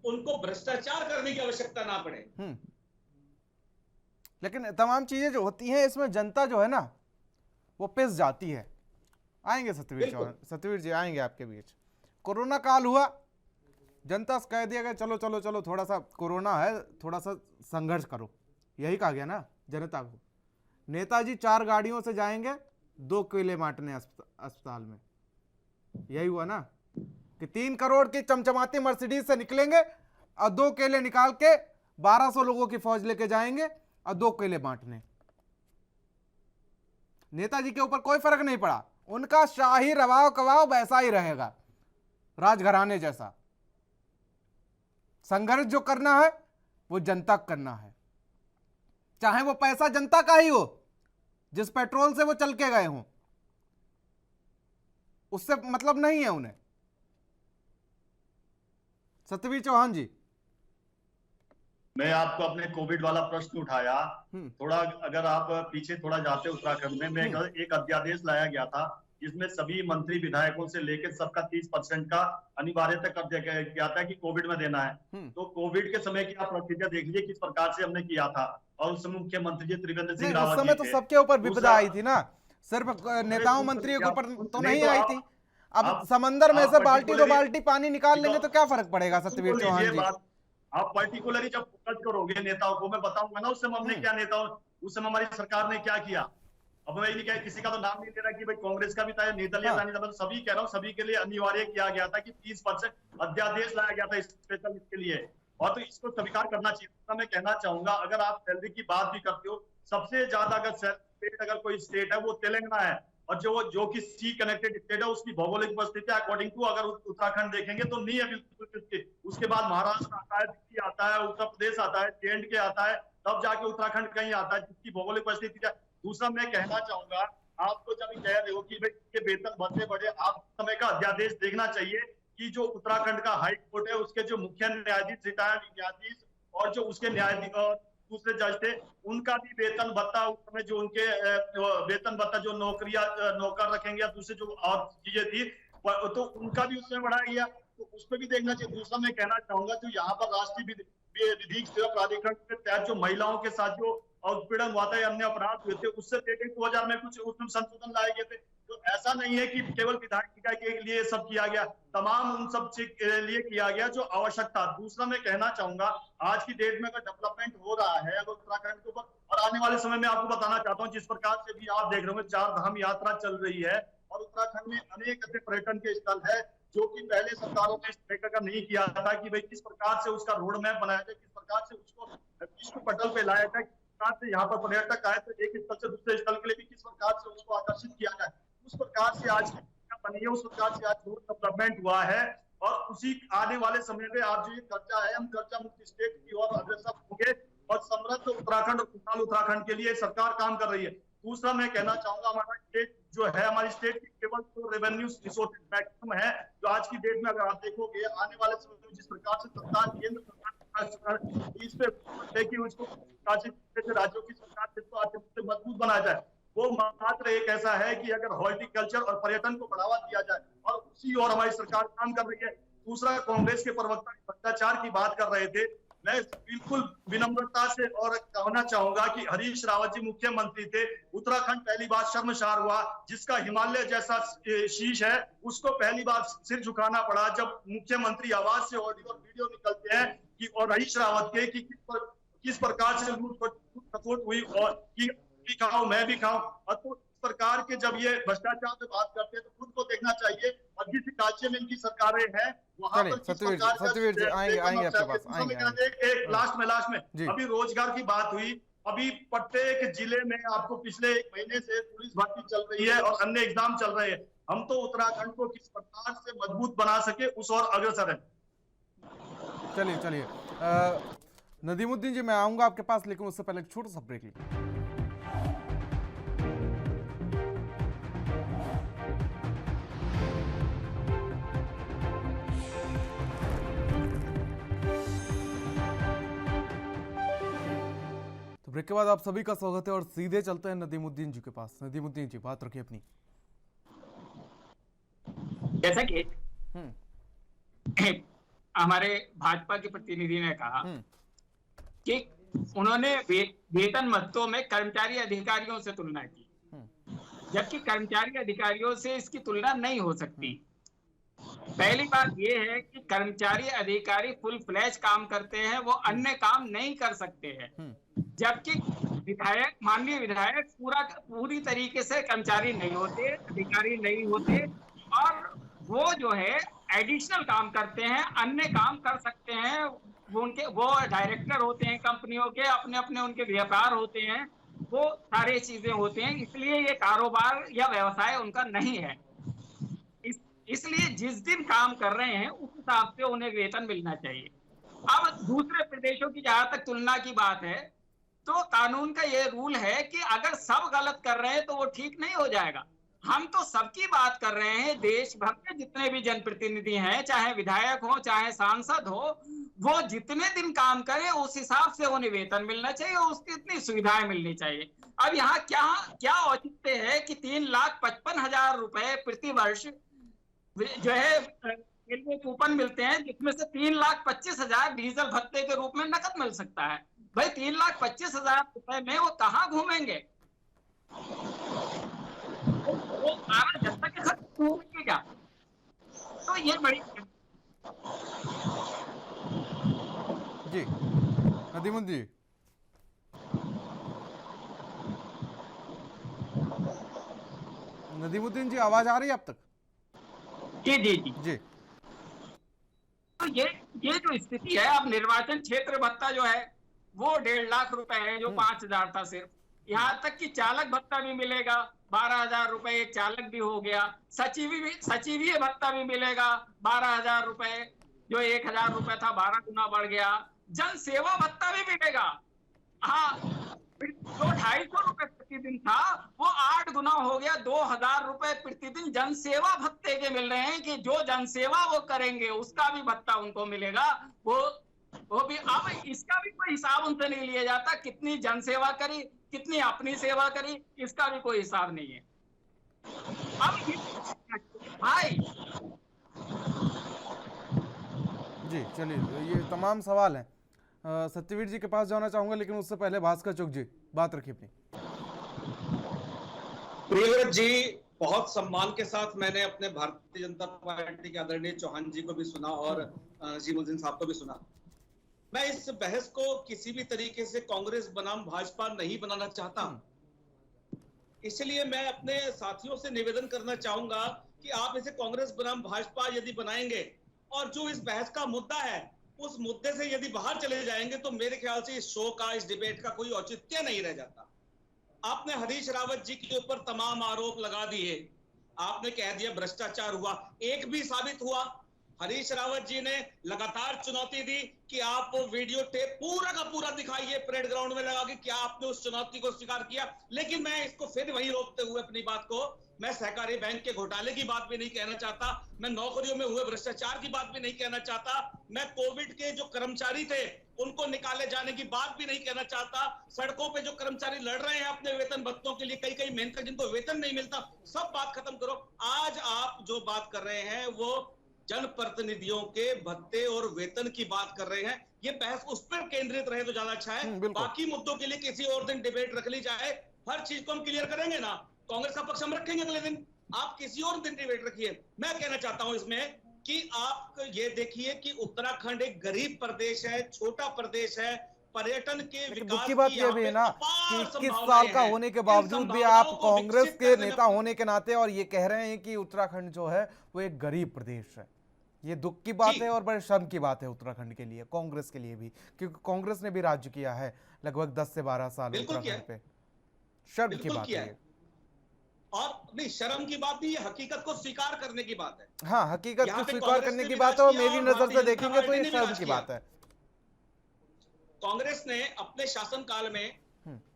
उनको भ्रष्टाचार करने की आवश्यकता ना पड़े। लेकिन तमाम चीजें जो होती हैं इसमें जनता जो है ना वो पिस जाती है। आएंगे सत्यवीर जी आएंगे आपके बीच। कोरोना काल हुआ, जनता से कह दिया गया चलो चलो चलो थोड़ा सा कोरोना है, थोड़ा सा संघर्ष करो, यही कहा गया ना जनता को। नेताजी 4 गाड़ियों से जाएंगे 2 केले बांटने अस्पताल में, यही हुआ ना कि 3 करोड़ की चमचमाती मर्सिडीज से निकलेंगे और 2 केले निकाल के 1200 लोगों की फौज लेके जाएंगे और 2 केले बांटने। नेताजी के ऊपर कोई फर्क नहीं पड़ा, उनका शाही रवाव कवाव वैसा ही रहेगा, राजघराने जैसा। संघर्ष जो करना है वो जनता करना है, चाहे वो पैसा जनता का ही हो, जिस पेट्रोल से वो चल के गए हों, उससे मतलब नहीं है उन्हें। सत्यवीर चौहान जी, मैं आपको अपने कोविड वाला प्रश्न उठाया, थोड़ा अगर आप पीछे थोड़ा जाते उत्तराखंड में एक अध्यादेश लाया गया था जिसमें सभी मंत्री विधायकों से लेकर सबका 30% का अनिवार्यता कर दिया गया था कि कोविड में देना है। तो कोविड के समय की आप प्रोसीजर देख लीजिए किस प्रकार से हमने किया था, और उस समय मुख्यमंत्री जी त्रिवेंद्र सिंह रावत जी उस समय तो सबके ऊपर विपदा आई थी ना, सिर्फ नेताओं मंत्रियों के ऊपर तो नहीं आई थी। अब समंदर में से बाल्टी 2 बाल्टी पानी निकाल लेंगे तो क्या फर्क पड़ेगा? सत्यवीर चौहान जी, आप पर्टिकुलरली जब फोकस करोगे नेताओं को, मैं बताऊंगा ना उस समय हमने क्या नेताओं, उस समय हमारी सरकार ने क्या किया। अब मैं ये नहीं कह किसी का तो नाम नहीं ले रहा कि भाई कांग्रेस का भी था, नेताली था, सभी कह रहा हूँ, सभी के लिए अनिवार्य किया गया था कि 30% अध्यादेश लाया गया था स्पेशल इसके लिए, और तो इसको स्वीकार करना चाहिए। मैं कहना चाहूंगा अगर आप सैलरी की बात भी करते हो, सबसे ज्यादा अगर कोई स्टेट है वो तेलंगाना है, और जो कि सी कनेक्टेड स्टेट है उसकी भौगोलिक उपस्थिति अकॉर्डिंग टू अगर उत्तराखंड देखेंगे तो नहीं है बिल्कुल। उसके बाद महाराष्ट्र आता है, दिल्ली आता है, उत्तर प्रदेश आता है, J&K आता है, तब जाके उत्तराखंड कहीं आता है जिसकी भौगोलिक उपस्थिति है। दूसरा मैं कहना चाहूंगा, आप तो जब कह रहे हो कि भाई के वेतन भत्ते बढ़े, आप समय का अध्यादेश देखना चाहिए कि जो उत्तराखंड का हाई कोर्ट है उसके जो मुख्य न्यायाधीश, रिटायर्ड न्यायाधीश और जो उसके न्यायाधीश और दूसरे जज थे, उनका भी वेतन भत्ता उस समय जो उनके वेतन भत्ता जो नौकर रखेंगे या दूसरे जो और चीजें थी तो उनका भी उसमें बढ़ाया गया, तो उस पर भी देखना चाहिए। दूसरा मैं कहना चाहूंगा जो यहाँ पर राष्ट्रीय विधिक सेवा प्राधिकरण के तहत जो महिलाओं के साथ जो उत्पीड़न हुआ था या अन्य अपराध हुए थे, उससे लेकर 2000 में कुछ उसमें संशोधन लाए गए थे। तो ऐसा नहीं है कि केवल विधायिका के लिए सब किया गया, तमाम उन सब के लिए किया गया जो आवश्यक था। दूसरा मैं कहना चाहूंगा आज की डेट में अगर डेवलपमेंट हो रहा है अगर उत्तराखंड के ऊपर, और आने वाले समय में आपको बताना चाहता हूँ जिस प्रकार से भी आप देख रहे होंगे 4 धाम यात्रा चल रही है, और उत्तराखंड में अनेक ऐसे पर्यटन के स्थल है जो कि पहले सरकारों ने इस तरह का नहीं किया था कि भाई किस प्रकार से उसका रोड मैप बनाया जाए, किस प्रकार से उसको विश्व पटल पे लाया जाए, से यहाँ पर पर्यटक आए तो एक स्थल से दूसरे स्थल के लिए भी किस प्रकार से उसको आकर्षित किया जाए, उस प्रकार से आज बनी है, उस प्रकार से आज रोड डेवलपमेंट हुआ है। और उसी आने वाले समय में आप जो ये कर्जा है, हम कर्जा मुक्त स्टेट की ओर अग्रसर होंगे और समृद्ध उत्तराखंड और खुशहाल उत्तराखंड के लिए सरकार काम कर रही है। दूसरा मैं कहना चाहूंगा, हमारा स्टेट जो है, हमारी स्टेट की केवल तो रेवेन्यू रिसोर्सेज मैक्सिमम है, जो आज की डेट में अगर आप देखोगे आने वाले समय में जिस प्रकार से सरकार केंद्र सरकार इस पे कि उसको राज्यों की सरकार जिसको आर्थिक रूप से मजबूत बनाया जाए, वो मात्र एक ऐसा है कि अगर हॉर्टिकल्चर और पर्यटन को बढ़ावा दिया जाए, और उसी और हमारी सरकार काम कर रही है। दूसरा, कांग्रेस के प्रवक्ता भ्रष्टाचार की बात कर रहे थे, मैं बिल्कुल विनम्रता से और कहना चाहूंगा कि हरीश रावत जी मुख्यमंत्री थे, उत्तराखंड पहली बार शर्मसार हुआ, जिसका हिमालय जैसा शीश है उसको पहली बार सिर झुकाना पड़ा जब मुख्यमंत्री आवाज से ऑडियो और वीडियो निकलते हैं कि और हरीश रावत के कि किस प्रकार से सपोर्ट हुई और कि भी खाओ मैं भी खाऊं। और तो इस प्रकार के जब ये भ्रष्टाचार पे बात करते हैं तो खुद को देखना चाहिए, और जिस राज्य में इनकी सरकारें हैं वहां पर सत्यवीर जी आएंगे आपके पास, एक लास्ट में अभी रोजगार की बात हुई, अभी प्रत्येक जिले में आपको पिछले 1 महीने से पुलिस भर्ती चल रही है और अन्य एग्जाम चल रहे हैं। हम तो उत्तराखंड को किस प्रकार से मजबूत बना सके उस और अग्रसर है। चलिए नदीमुद्दीन जी मैं आऊंगा आपके पास, लेकिन उससे पहले एक छोटा सा ब्रेक लीजिए। ब्रेक के बाद आप सभी का स्वागत है और सीधे चलते हैं नदीमुद्दीन जी के पास। नदीमुद्दीन जी बात रखिए अपनी। जैसा कि हमारे भाजपा के प्रतिनिधि ने कहा कि उन्होंने वेतन मत्तों में कर्मचारी अधिकारियों से तुलना की, जबकि कर्मचारी अधिकारियों से इसकी तुलना नहीं हो सकती। पहली बात यह है कि कर्मचारी अधिकारी फुल फ्लैश काम करते हैं, वो अन्य काम नहीं कर सकते हैं, जबकि विधायक, माननीय विधायक पूरी तरीके से कर्मचारी नहीं होते, अधिकारी नहीं होते, और वो जो है एडिशनल काम करते हैं, अन्य काम कर सकते हैं। वो डायरेक्टर होते हैं कंपनियों के, अपने अपने उनके व्यापार होते हैं, वो सारे चीजें होते हैं, इसलिए ये कारोबार या व्यवसाय उनका नहीं है। इसलिए जिस दिन काम कर रहे हैं उस हिसाब से उन्हें वेतन मिलना चाहिए। अब दूसरे प्रदेशों की जहां तक तुलना की बात है, तो कानून का ये रूल है कि अगर सब गलत कर रहे हैं तो वो ठीक नहीं हो जाएगा। हम तो सबकी बात कर रहे हैं, देश भर के जितने भी जनप्रतिनिधि हैं, चाहे विधायक हो चाहे सांसद हो, वो जितने दिन काम करें उस हिसाब से उन्हें वेतन मिलना चाहिए, उसकी इतनी सुविधाएं मिलनी चाहिए। अब यहाँ क्या औचित्य है कि 3,55,000 रुपए प्रति वर्ष जो है रेलवे कूपन मिलते हैं, जिसमें से 3,25,000 डीजल भत्ते के रूप में नकद मिल सकता है। भाई 3,25,000 रुपए में वो कहाँ घूमेंगे? वो 12 जनता के खर्च घूमेंगे क्या? तो ये बड़ी जी नदीमुद्दीन जी नदीमुद्दीन जी आवाज आ रही है अब तक? जी। तो ये जो स्थिति है, अब निर्वाचन क्षेत्र भत्ता जो है वो 1.5 लाख रुपए है, जो 5,000 था सिर्फ। यहाँ तक कि चालक भत्ता भी मिलेगा, 12,000 रुपए एक चालक भी हो गया। सचिवीय भत्ता भी मिलेगा 12,000 रुपए, जो 1,000 रुपए था 12 गुना बढ़ गया। जन सेवा भत्ता भी मिलेगा, हाँ, जो 250 रुपए प्रतिदिन था वो 8 गुना हो गया, 2,000 रुपए प्रतिदिन जन सेवा भत्ते के मिल रहे हैं कि जो जन सेवा वो करेंगे उसका भी भत्ता उनको मिलेगा। वो भी, अब इसका भी कोई हिसाब उनसे नहीं लिया जाता, कितनी जन सेवा करी, कितनी अपनी सेवा करी, इसका भी कोई हिसाब नहीं है। अब भाई जी चलिए, ये तमाम सवाल हैं। सत्यवीर जी के पास जाना चाहूंगा, लेकिन उससे पहले भास्कर चौक जी बात रखिए अपनी। प्रियव्रत जी, बहुत सम्मान के साथ मैंने अपने भारतीय जनता पार्टी के आदरणीय चौहान जी को भी सुना और नजीमुद्दीन साहब को भी सुना। मैं इस बहस को किसी भी तरीके से कांग्रेस बनाम भाजपा नहीं बनाना चाहता, इसलिए मैं अपने साथियों से निवेदन करना चाहूंगा कि आप इसे कांग्रेस बनाम भाजपा यदि बनाएंगे और जो इस बहस का मुद्दा है उस मुद्दे से यदि बाहर चले जाएंगे तो मेरे ख्याल से इस शो का, इस डिबेट का कोई औचित्य नहीं रह जाता। आपने हरीश रावत जी के ऊपर तमाम आरोप लगा दिए, आपने कह दिया भ्रष्टाचार हुआ, एक भी साबित हुआ? हरीश रावत जी ने लगातार चुनौती दी कि आप वीडियो टेप पूरा का पूरा दिखाइए परेड ग्राउंड में लगा के, क्या आपने उस चुनौती को स्वीकार किया। लेकिन मैं इसको फिर वहीं रोकते हुए अपनी बात को, मैं सहकारी बैंक के घोटाले की बात भी नहीं कहना चाहता, मैं नौकरियों में हुए भ्रष्टाचार की बात भी नहीं कहना चाहता, मैं कोविड के जो कर्मचारी थे उनको निकाले जाने की बात भी नहीं कहना चाहता, सड़कों पे जो कर्मचारी लड़ रहे हैं अपने वेतन भत्तों के लिए, कई कई मेहनत जिनको वेतन नहीं मिलता, सब बात खत्म करो। आज आप जो बात कर रहे हैं वो जनप्रतिनिधियों के भत्ते और वेतन की बात कर रहे हैं, ये बहस उस पर केंद्रित रहे तो ज्यादा अच्छा है। बाकी मुद्दों के लिए किसी और दिन डिबेट रख ली जाए, हर चीज को हम क्लियर करेंगे ना, कांग्रेस का पक्ष हम रखेंगे अगले दिन, आप किसी और दिन डिबेट रखिए। मैं कहना चाहता हूं इसमें कि आप ये देखिए कि उत्तराखंड एक गरीब प्रदेश है, छोटा प्रदेश है, पर्यटन के विकास दुख की बात यह भी है ना कि 21 साल का होने के बावजूद भी आप कांग्रेस के नेता होने के नाते और ये कह रहे हैं कि उत्तराखंड जो है वो एक गरीब प्रदेश है। ये दुख की बात है और बड़े शर्म की बात है उत्तराखंड के लिए, कांग्रेस के लिए भी, क्योंकि कांग्रेस ने भी राज्य किया है लगभग 10 से 12 साल उत्तराखंड पे। शर्म की बात है और नहीं, शर्म की बात नहीं, ये हकीकत को स्वीकार करने की बात है। हाँ, हकीकत को स्वीकार करने की बात है और मेरी नजर से देखेंगे तो ये शर्म की बात है। कांग्रेस ने अपने शासनकाल में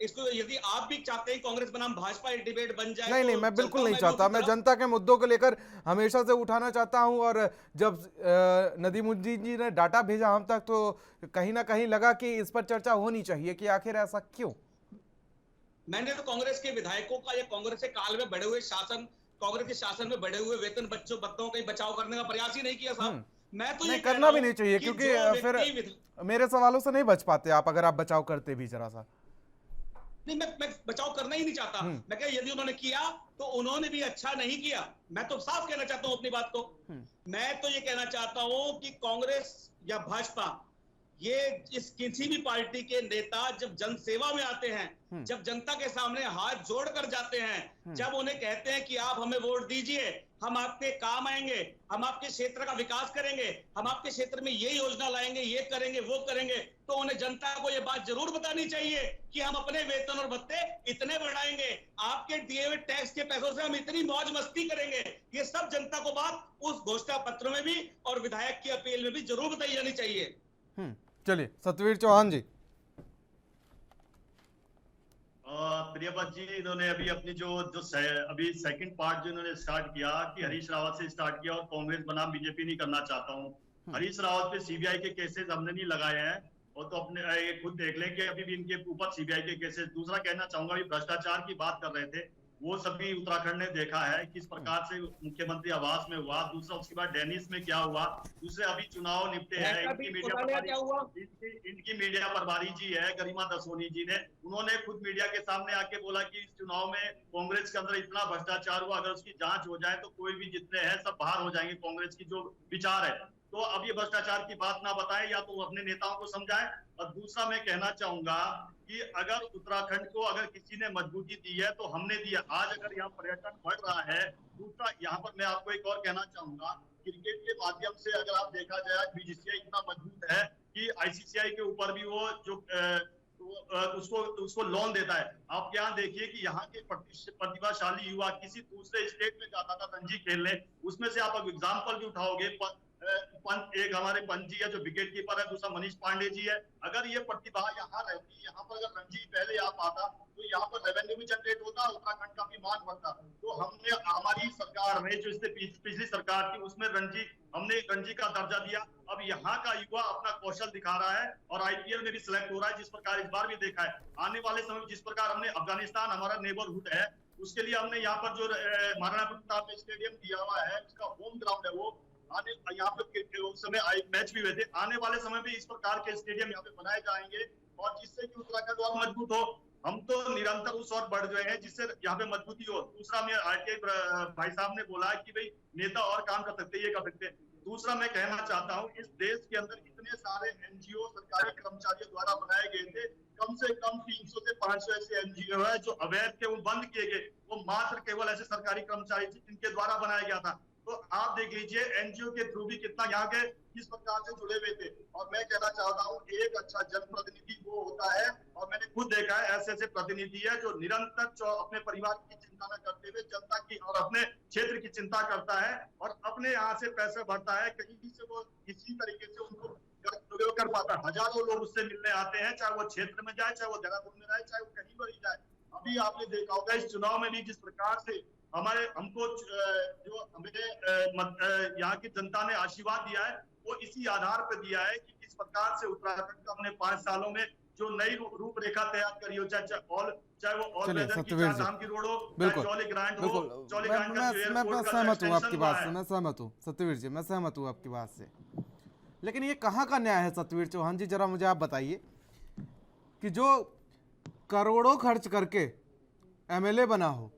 इसको, यदि आप भी चाहते हैं कांग्रेस बनाम भाजपा एक डिबेट बन जाए, नहीं, मैं बिल्कुल नहीं चाहता। मैं जनता के मुद्दों को लेकर हमेशा से उठाना चाहता हूं और जब नदीमुद्दीन जी ने डाटा भेजा हम तक तो कहीं ना कहीं लगा कि इस पर चर्चा होनी चाहिए कि आखिर ऐसा क्यों। मैंने तो कांग्रेस के विधायकों का या कांग्रेस के काल में बढ़े हुए शासन, कांग्रेस के शासन में बढ़े हुए वेतन भत्तों का बचाव करने का प्रयास ही नहीं किया साहब। मैं तो ये करना भी नहीं चाहिए क्योंकि फिर मेरे सवालों से नहीं बच पाते आप, अगर आप बचाव करते भी जरा सा। नहीं, मैं बचाव करना ही नहीं चाहता। मैं क्या, यदि उन्होंने किया तो उन्होंने भी अच्छा नहीं किया, मैं तो साफ कहना चाहता हूं अपनी बात को। मैं तो ये कहना चाहता हूं कि कांग्रेस या भाजपा, ये इस किसी भी पार्टी के नेता जब जनसेवा में आते हैं, जब जनता के सामने हाथ जोड़कर जाते हैं, जब उन्हें कहते हैं कि आप हमें वोट दीजिए, हम आपके काम आएंगे, हम आपके क्षेत्र का विकास करेंगे, हम आपके क्षेत्र में ये योजना लाएंगे, ये करेंगे, वो करेंगे, तो उन्हें जनता को ये बात जरूर बतानी चाहिए कि हम अपने वेतन और भत्ते इतने बढ़ाएंगे, आपके दिए हुए टैक्स के पैसों से हम इतनी मौज मस्ती करेंगे। ये सब जनता को बात उस घोषणा पत्र में भी और विधायक की अपील में भी जरूर बताई जानी चाहिए। चलिए सतवीर चौहान जी। प्रियव्रत जी, इन्होंने अभी अपनी जो अभी सेकंड पार्ट जो इन्होंने स्टार्ट किया कि हरीश रावत से स्टार्ट किया और कांग्रेस बनाम बीजेपी नहीं करना चाहता हूं। हरीश रावत पे सीबीआई के केसेस हमने नहीं लगाए हैं और तो अपने खुद देख लें कि अभी भी इनके ऊपर सीबीआई के केसेस। दूसरा कहना चाहूंगा, अभी भ्रष्टाचार की बात कर रहे थे, वो सभी उत्तराखंड ने देखा है किस प्रकार से मुख्यमंत्री आवास में हुआ। दूसरा उसके बाद डेनिस में क्या हुआ, दूसरे अभी चुनाव निपटे हैं, इनकी मीडिया प्रभारी जी है गरिमा दसोनी जी ने, उन्होंने खुद मीडिया के सामने आके बोला कि इस चुनाव में कांग्रेस के अंदर इतना भ्रष्टाचार हुआ, अगर उसकी जांच हो जाए तो कोई भी जितने हैं सब बाहर हो जाएंगे, कांग्रेस की जो विचार है। तो अब ये भ्रष्टाचार की बात ना बताएं, या तो अपने नेताओं को समझाएं। और दूसरा मैं कहना चाहूंगा कि अगर उत्तराखंड को अगर किसी ने मजबूती दी है तो हमने दिया। आज अगर यहाँ पर्यटन बढ़ रहा है, दूसरा यहाँ पर मैं आपको एक और कहना चाहूंगा, क्रिकेट के माध्यम से अगर आप देखा जाए बीसीसीआई इतना मजबूत है कि आईसीसीआई के ऊपर भी वो जो उसको लोन देता है। आप यहाँ देखिए कि यहाँ के प्रतिभाशाली युवा किसी दूसरे स्टेट में जाता था रणजी खेलने, उसमें से आप एग्जाम्पल भी उठाओगे, एक हमारे पंत जी है जो विकेट कीपर है, दूसरा मनीष पांडे जी है। अगर ये प्रतिभा यहाँ रहती, यहाँ पर अगर रणजी पहले आ पाता तो यहाँ पर रेवेन्यू भी जनरेट होता, उत्तराखंड का भी मान बढ़ता। तो हमने, हमारी सरकार ने जो इससे पिछली सरकार थी उसमें हमने रणजी का दर्जा दिया। अब यहाँ का युवा अपना कौशल दिखा रहा है और आईपीएल में भी सिलेक्ट हो रहा है, जिस प्रकार इस बार भी देखा है। आने वाले समय में जिस प्रकार हमने अफगानिस्तान हमारा नेबरहुड है, उसके लिए हमने यहाँ पर जो महाराणा प्रताप स्टेडियम दिया हुआ है, उसका होम ग्राउंड है, वो यहाँ पे उस समय मैच भी हुए थे। आने वाले समय में इस प्रकार के स्टेडियम यहाँ पे बनाए जाएंगे और जिससे कि उत्तराखंड और मजबूत हो। हम तो निरंतर उस और बढ़ रहे हैं जिससे यहाँ पे मजबूती हो। दूसरा, मैं आरटीआई भाई साहब ने बोला कि भाई नेता और काम कर सकते, ये कर सकते हैं। दूसरा मैं कहना चाहता हूँ, इस देश के अंदर इतने सारे एनजीओ सरकारी कर्मचारियों द्वारा बनाए गए थे, कम से कम 300 से 500 ऐसे एनजीओ है जो अवैध थे, वो बंद किए गए। वो मात्र केवल ऐसे सरकारी कर्मचारी थे जिनके द्वारा बनाया गया था। तो आप देख लीजिए एनजीओ के थ्रू भी कितना यहाँ के किस प्रकार से जुड़े हुए थे। और मैं कहना चाहता हूँ एक अच्छा जनप्रतिनिधि वो होता है, और मैंने खुद देखा है ऐसे ऐसे प्रतिनिधि है जो निरंतर अपने परिवार की चिंता न करते हुए जनता की और अपने क्षेत्र की चिंता करता है और अपने यहाँ से पैसे भरता है, कहीं से वो किसी तरीके से उनको कर पाता है। हजारों लोग उससे मिलने आते हैं, चाहे वो क्षेत्र में जाए, चाहे वो देहरादून में जाए, चाहे वो कहीं पर ही जाए। अभी आपने देखा होगा इस चुनाव में भी जिस प्रकार से हमको जो हमें यहाँ की जनता ने आशीर्वाद दिया है वो इसी आधार पर दिया है कि किस प्रकार से उत्तराखंड का हमने 5 सालों में जो नई रूपरेखा तैयार करी हो, चाहे वो ऑल वेदर की धाम की रोड हो, बिल्कुल जॉली ग्रांट हो, बिल्कुल, जॉली ग्रांट का मैं सहमत हूँ आपकी बात से, मैं सहमत हूँ सत्यवीर जी, मैं सहमत हूँ आपकी बात से। लेकिन ये कहाँ का न्याय है सत्यवीर चौहान जी, जरा मुझे आप बताइए कि जो करोड़ों खर्च करके एमएलए बना हो,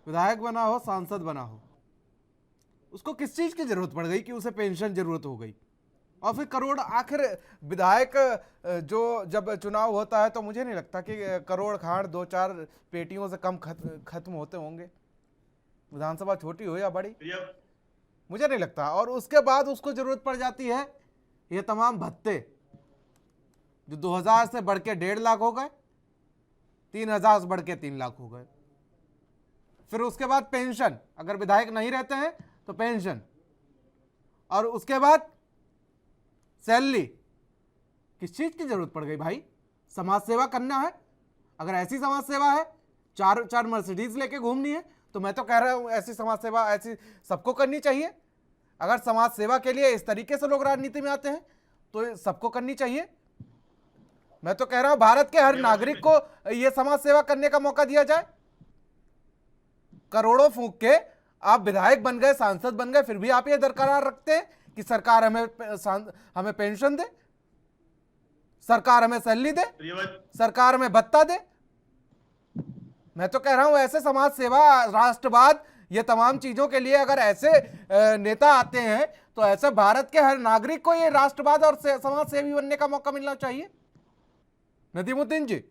विधायक बना हो, सांसद बना हो, उसको किस चीज की जरूरत पड़ गई कि उसे पेंशन जरूरत हो गई? और फिर करोड़, आखिर विधायक जो जब चुनाव होता है तो मुझे नहीं लगता कि करोड़ खाड़ 2-4 पेटियों से कम खत्म होते होंगे, विधानसभा छोटी हो या बड़ी, मुझे नहीं लगता। और उसके बाद उसको जरूरत पड़ जाती है ये तमाम भत्ते जो 2000 से बढ़ के 1.5 लाख हो गए, 3000 से बढ़ के 3 लाख हो गए। फिर उसके बाद पेंशन, अगर विधायक नहीं रहते हैं तो पेंशन, और उसके बाद सैलरी। किस चीज की जरूरत पड़ गई भाई? समाज सेवा करना है, अगर ऐसी समाज सेवा है, 4 मर्सिडीज लेके घूमनी है, तो मैं तो कह रहा हूं ऐसी समाज सेवा ऐसी सबको करनी चाहिए। अगर समाज सेवा के लिए इस तरीके से लोग राजनीति में आते हैं तो सबको करनी चाहिए। मैं तो कह रहा हूं भारत के हर नागरिक को यह समाज सेवा करने का मौका दिया जाए। करोड़ों फूंक के आप विधायक बन गए, सांसद बन गए, फिर भी आप ये दरकरार रखते हैं कि सरकार हमें पेंशन दे, सरकार हमें सैलरी दे, सरकार हमें भत्ता दे। मैं तो कह रहा हूं ऐसे समाज सेवा, राष्ट्रवाद, ये तमाम चीजों के लिए अगर ऐसे नेता आते हैं तो ऐसे भारत के हर नागरिक को ये राष्ट्रवाद और समाज सेवी बनने का मौका मिलना चाहिए। नदीमुद्दीन जी,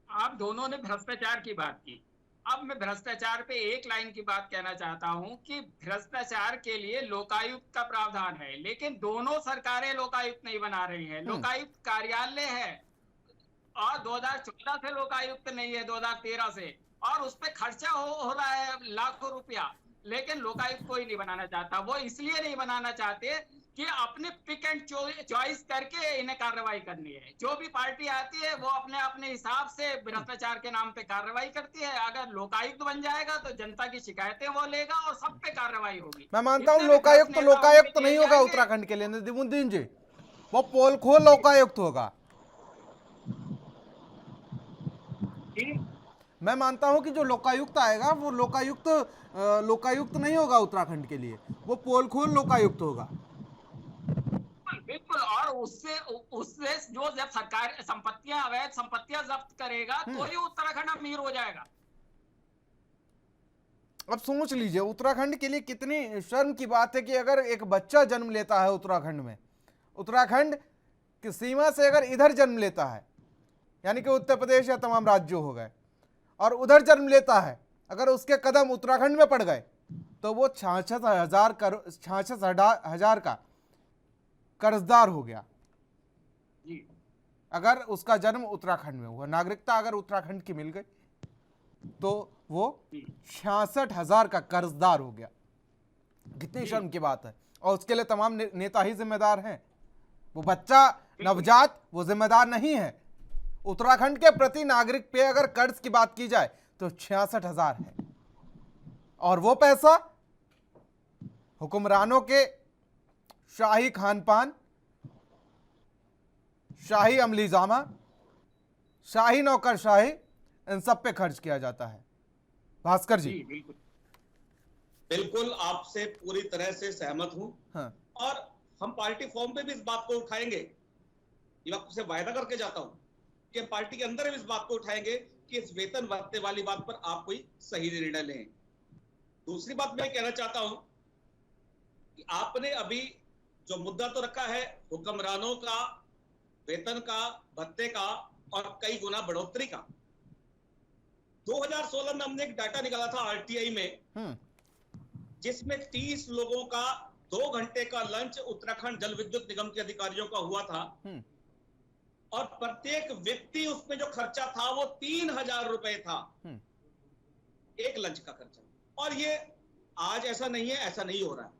आप दोनों ने भ्रष्टाचार की बात की, अब मैं भ्रष्टाचार पे एक लाइन की बात कहना चाहता हूं कि भ्रष्टाचार के लिए लोकायुक्त का प्रावधान है, लेकिन दोनों सरकारें लोकायुक्त नहीं बना रही हैं। लोकायुक्त कार्यालय है और 2014 से लोकायुक्त नहीं है, 2013 से, और उस पर खर्चा हो रहा है लाखों रुपया, लेकिन लोकायुक्त कोई नहीं बनाना चाहता। वो इसलिए नहीं बनाना चाहते कि अपने पिक एंड चॉइस करके इन्हें कार्रवाई करनी है। जो भी पार्टी आती है वो अपने अपने हिसाब से भ्रष्टाचार के नाम पे कार्रवाई करती है। अगर लोकायुक्त बन जाएगा तो जनता की शिकायतें वो लेगा और सब पे कार्रवाई होगी। मैं मानता हूँ लोकायुक्त नहीं होगा उत्तराखंड के लिए नदीमुद्दीन जी, वो पोल खोल लोकायुक्त होगा। मैं मानता हूं कि जो लोकायुक्त आएगा वो लोकायुक्त नहीं होगा उत्तराखंड के लिए, वो पोल खोल लोकायुक्त होगा। बिल्कुल, और उससे जो जब सरकार संपत्तियां, अवैध संपत्तियां जब्त करेगा तो ही उत्तराखंड अमीर हो जाएगा। अब सोच लीजिए उत्तराखंड के लिए कितनी शर्म की बात है कि अगर एक बच्चा जन्म लेता है उत्तराखंड में, उत्तराखंड की सीमा से अगर इधर जन्म लेता है, यानी कि उत्तर प्रदेश या तमाम राज्यों हो गए, और उधर जन्म लेता है, अगर उसके कदम उत्तराखंड में पड़ गए तो वो 66,000 का कर्जदार हो गया। अगर उसका जन्म उत्तराखंड में हुआ, नागरिकता अगर उत्तराखंड की मिल गई तो वो 66,000 का कर्जदार हो गया। कितनी शर्म की बात है। और उसके लिए तमाम नेता ही जिम्मेदार हैं, वो बच्चा नवजात वो जिम्मेदार नहीं है। उत्तराखंड के प्रति नागरिक पे अगर कर्ज की बात की जाए तो 66,000 है, और वो पैसा हुक्मरानों के शाही खानपान, शाही अमलीजामा, शाही नौकरशाही, इन सब पे खर्च किया जाता है। भास्कर जी, बिल्कुल आपसे पूरी तरह से सहमत हूं। हाँ। और हम पार्टी फॉर्म पे भी इस बात को उठाएंगे, ये आपसे वायदा करके जाता हूं कि पार्टी के अंदर भी इस बात को उठाएंगे कि इस वेतन भत्ते वाली बात पर आप कोई सही निर्णय लें। दूसरी बात मैं कहना चाहता हूं कि आपने अभी जो मुद्दा तो रखा है हुक्मरानों का वेतन का, भत्ते का और कई गुना बढ़ोतरी का, 2016 में हमने एक डाटा निकाला था आरटीआई में, जिसमें 30 लोगों का 2 घंटे का लंच उत्तराखंड जल विद्युत निगम के अधिकारियों का हुआ था, और प्रत्येक व्यक्ति उसमें जो खर्चा था वो 3000 रुपए था, एक लंच का खर्चा। और ये आज ऐसा नहीं है, ऐसा नहीं हो रहा है।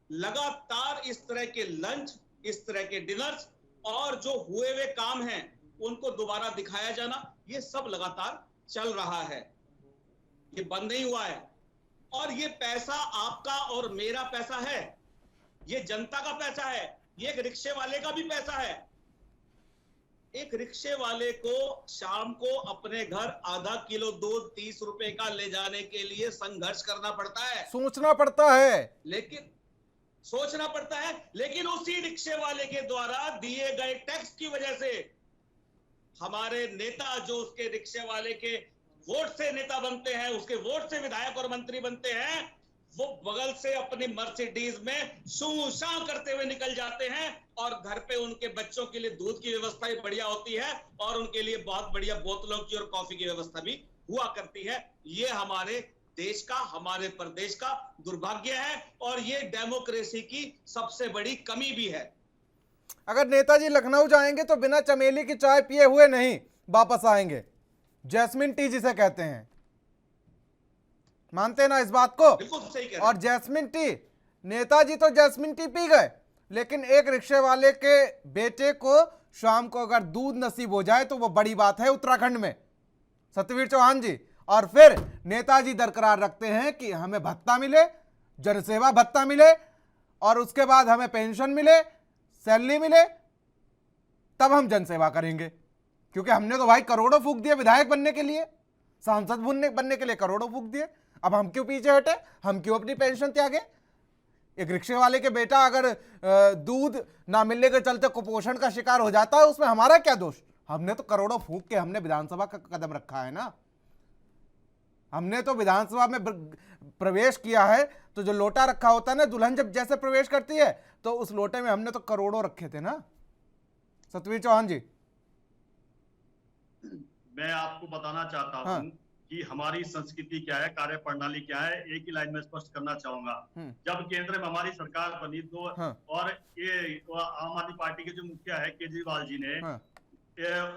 लगातार इस तरह के लंच, इस तरह के डिनर्स और जो हुए हुए काम हैं उनको दोबारा दिखाया जाना, ये सब लगातार चल रहा है, ये बंद नहीं हुआ है। और ये पैसा आपका और मेरा पैसा है, ये जनता का पैसा है, ये एक रिक्शे वाले का भी पैसा है। एक रिक्शे वाले को शाम को अपने घर आधा किलो दूध 30 रुपए का ले जाने के लिए संघर्ष करना पड़ता है, सोचना पड़ता है, लेकिन सोचना पड़ता है, लेकिन उसी रिक्शे वाले के द्वारा दिए गए टैक्स की वजह से हमारे नेता, जो उसके रिक्शे वाले के वोट से नेता बनते हैं, उसके वोट से विधायक और मंत्री बनते हैं, वो बगल से अपनी मर्सिडीज में शू करते हुए निकल जाते हैं, और घर पे उनके बच्चों के लिए दूध की व्यवस्था भी बढ़िया होती है, और उनके लिए बहुत बढ़िया बोतलों की और कॉफी की व्यवस्था भी हुआ करती है। ये हमारे देश का, हमारे प्रदेश का दुर्भाग्य है, और ये डेमोक्रेसी की सबसे बड़ी कमी भी है। अगर नेताजी लखनऊ जाएंगे तो बिना चमेली की चाय पिए हुए नहीं वापस आएंगे, जैस्मिन टी जिसे कहते हैं, मानते हैं ना इस बात को? बिल्कुल सही कह रहे हैं। और जैस्मिन टी, नेताजी तो जैस्मिन टी पी गए, लेकिन एक रिक्शे वाले के बेटे को शाम को अगर दूध नसीब हो जाए तो वो बड़ी बात है उत्तराखंड में, सत्यवीर चौहान जी। और फिर नेताजी दरकरार रखते हैं कि हमें भत्ता मिले, जनसेवा भत्ता मिले, और उसके बाद हमें पेंशन मिले, सैलरी मिले, तब हम जनसेवा करेंगे। क्योंकि हमने तो भाई करोड़ों फूंक दिए विधायक बनने के लिए, सांसद बनने के लिए करोड़ों फूंक दिए, अब हम क्यों पीछे हटे, हम क्यों अपनी पेंशन त्यागे? एक रिक्शे वाले के बेटा अगर दूध ना मिलने के चलते कुपोषण का शिकार हो जाता है, उसमें हमारा क्या दोष? हमने तो करोड़ों फूंक के हमने विधानसभा का कदम रखा है ना, हमने तो विधानसभा में प्रवेश किया है, तो जो लोटा रखा होता है ना, दुल्हन जब जैसे प्रवेश करती है तो उस लोटे में हमने तो करोड़ों रखे थे ना, सतवीर चौहान जी। मैं आपको बताना चाहता हूं कि हमारी संस्कृति क्या है, कार्य प्रणाली क्या है, एक ही लाइन में स्पष्ट करना चाहूंगा। जब केंद्र में हमारी सरकार बनी तो और ये आम आदमी पार्टी के जो मुखिया है केजरीवाल जी ने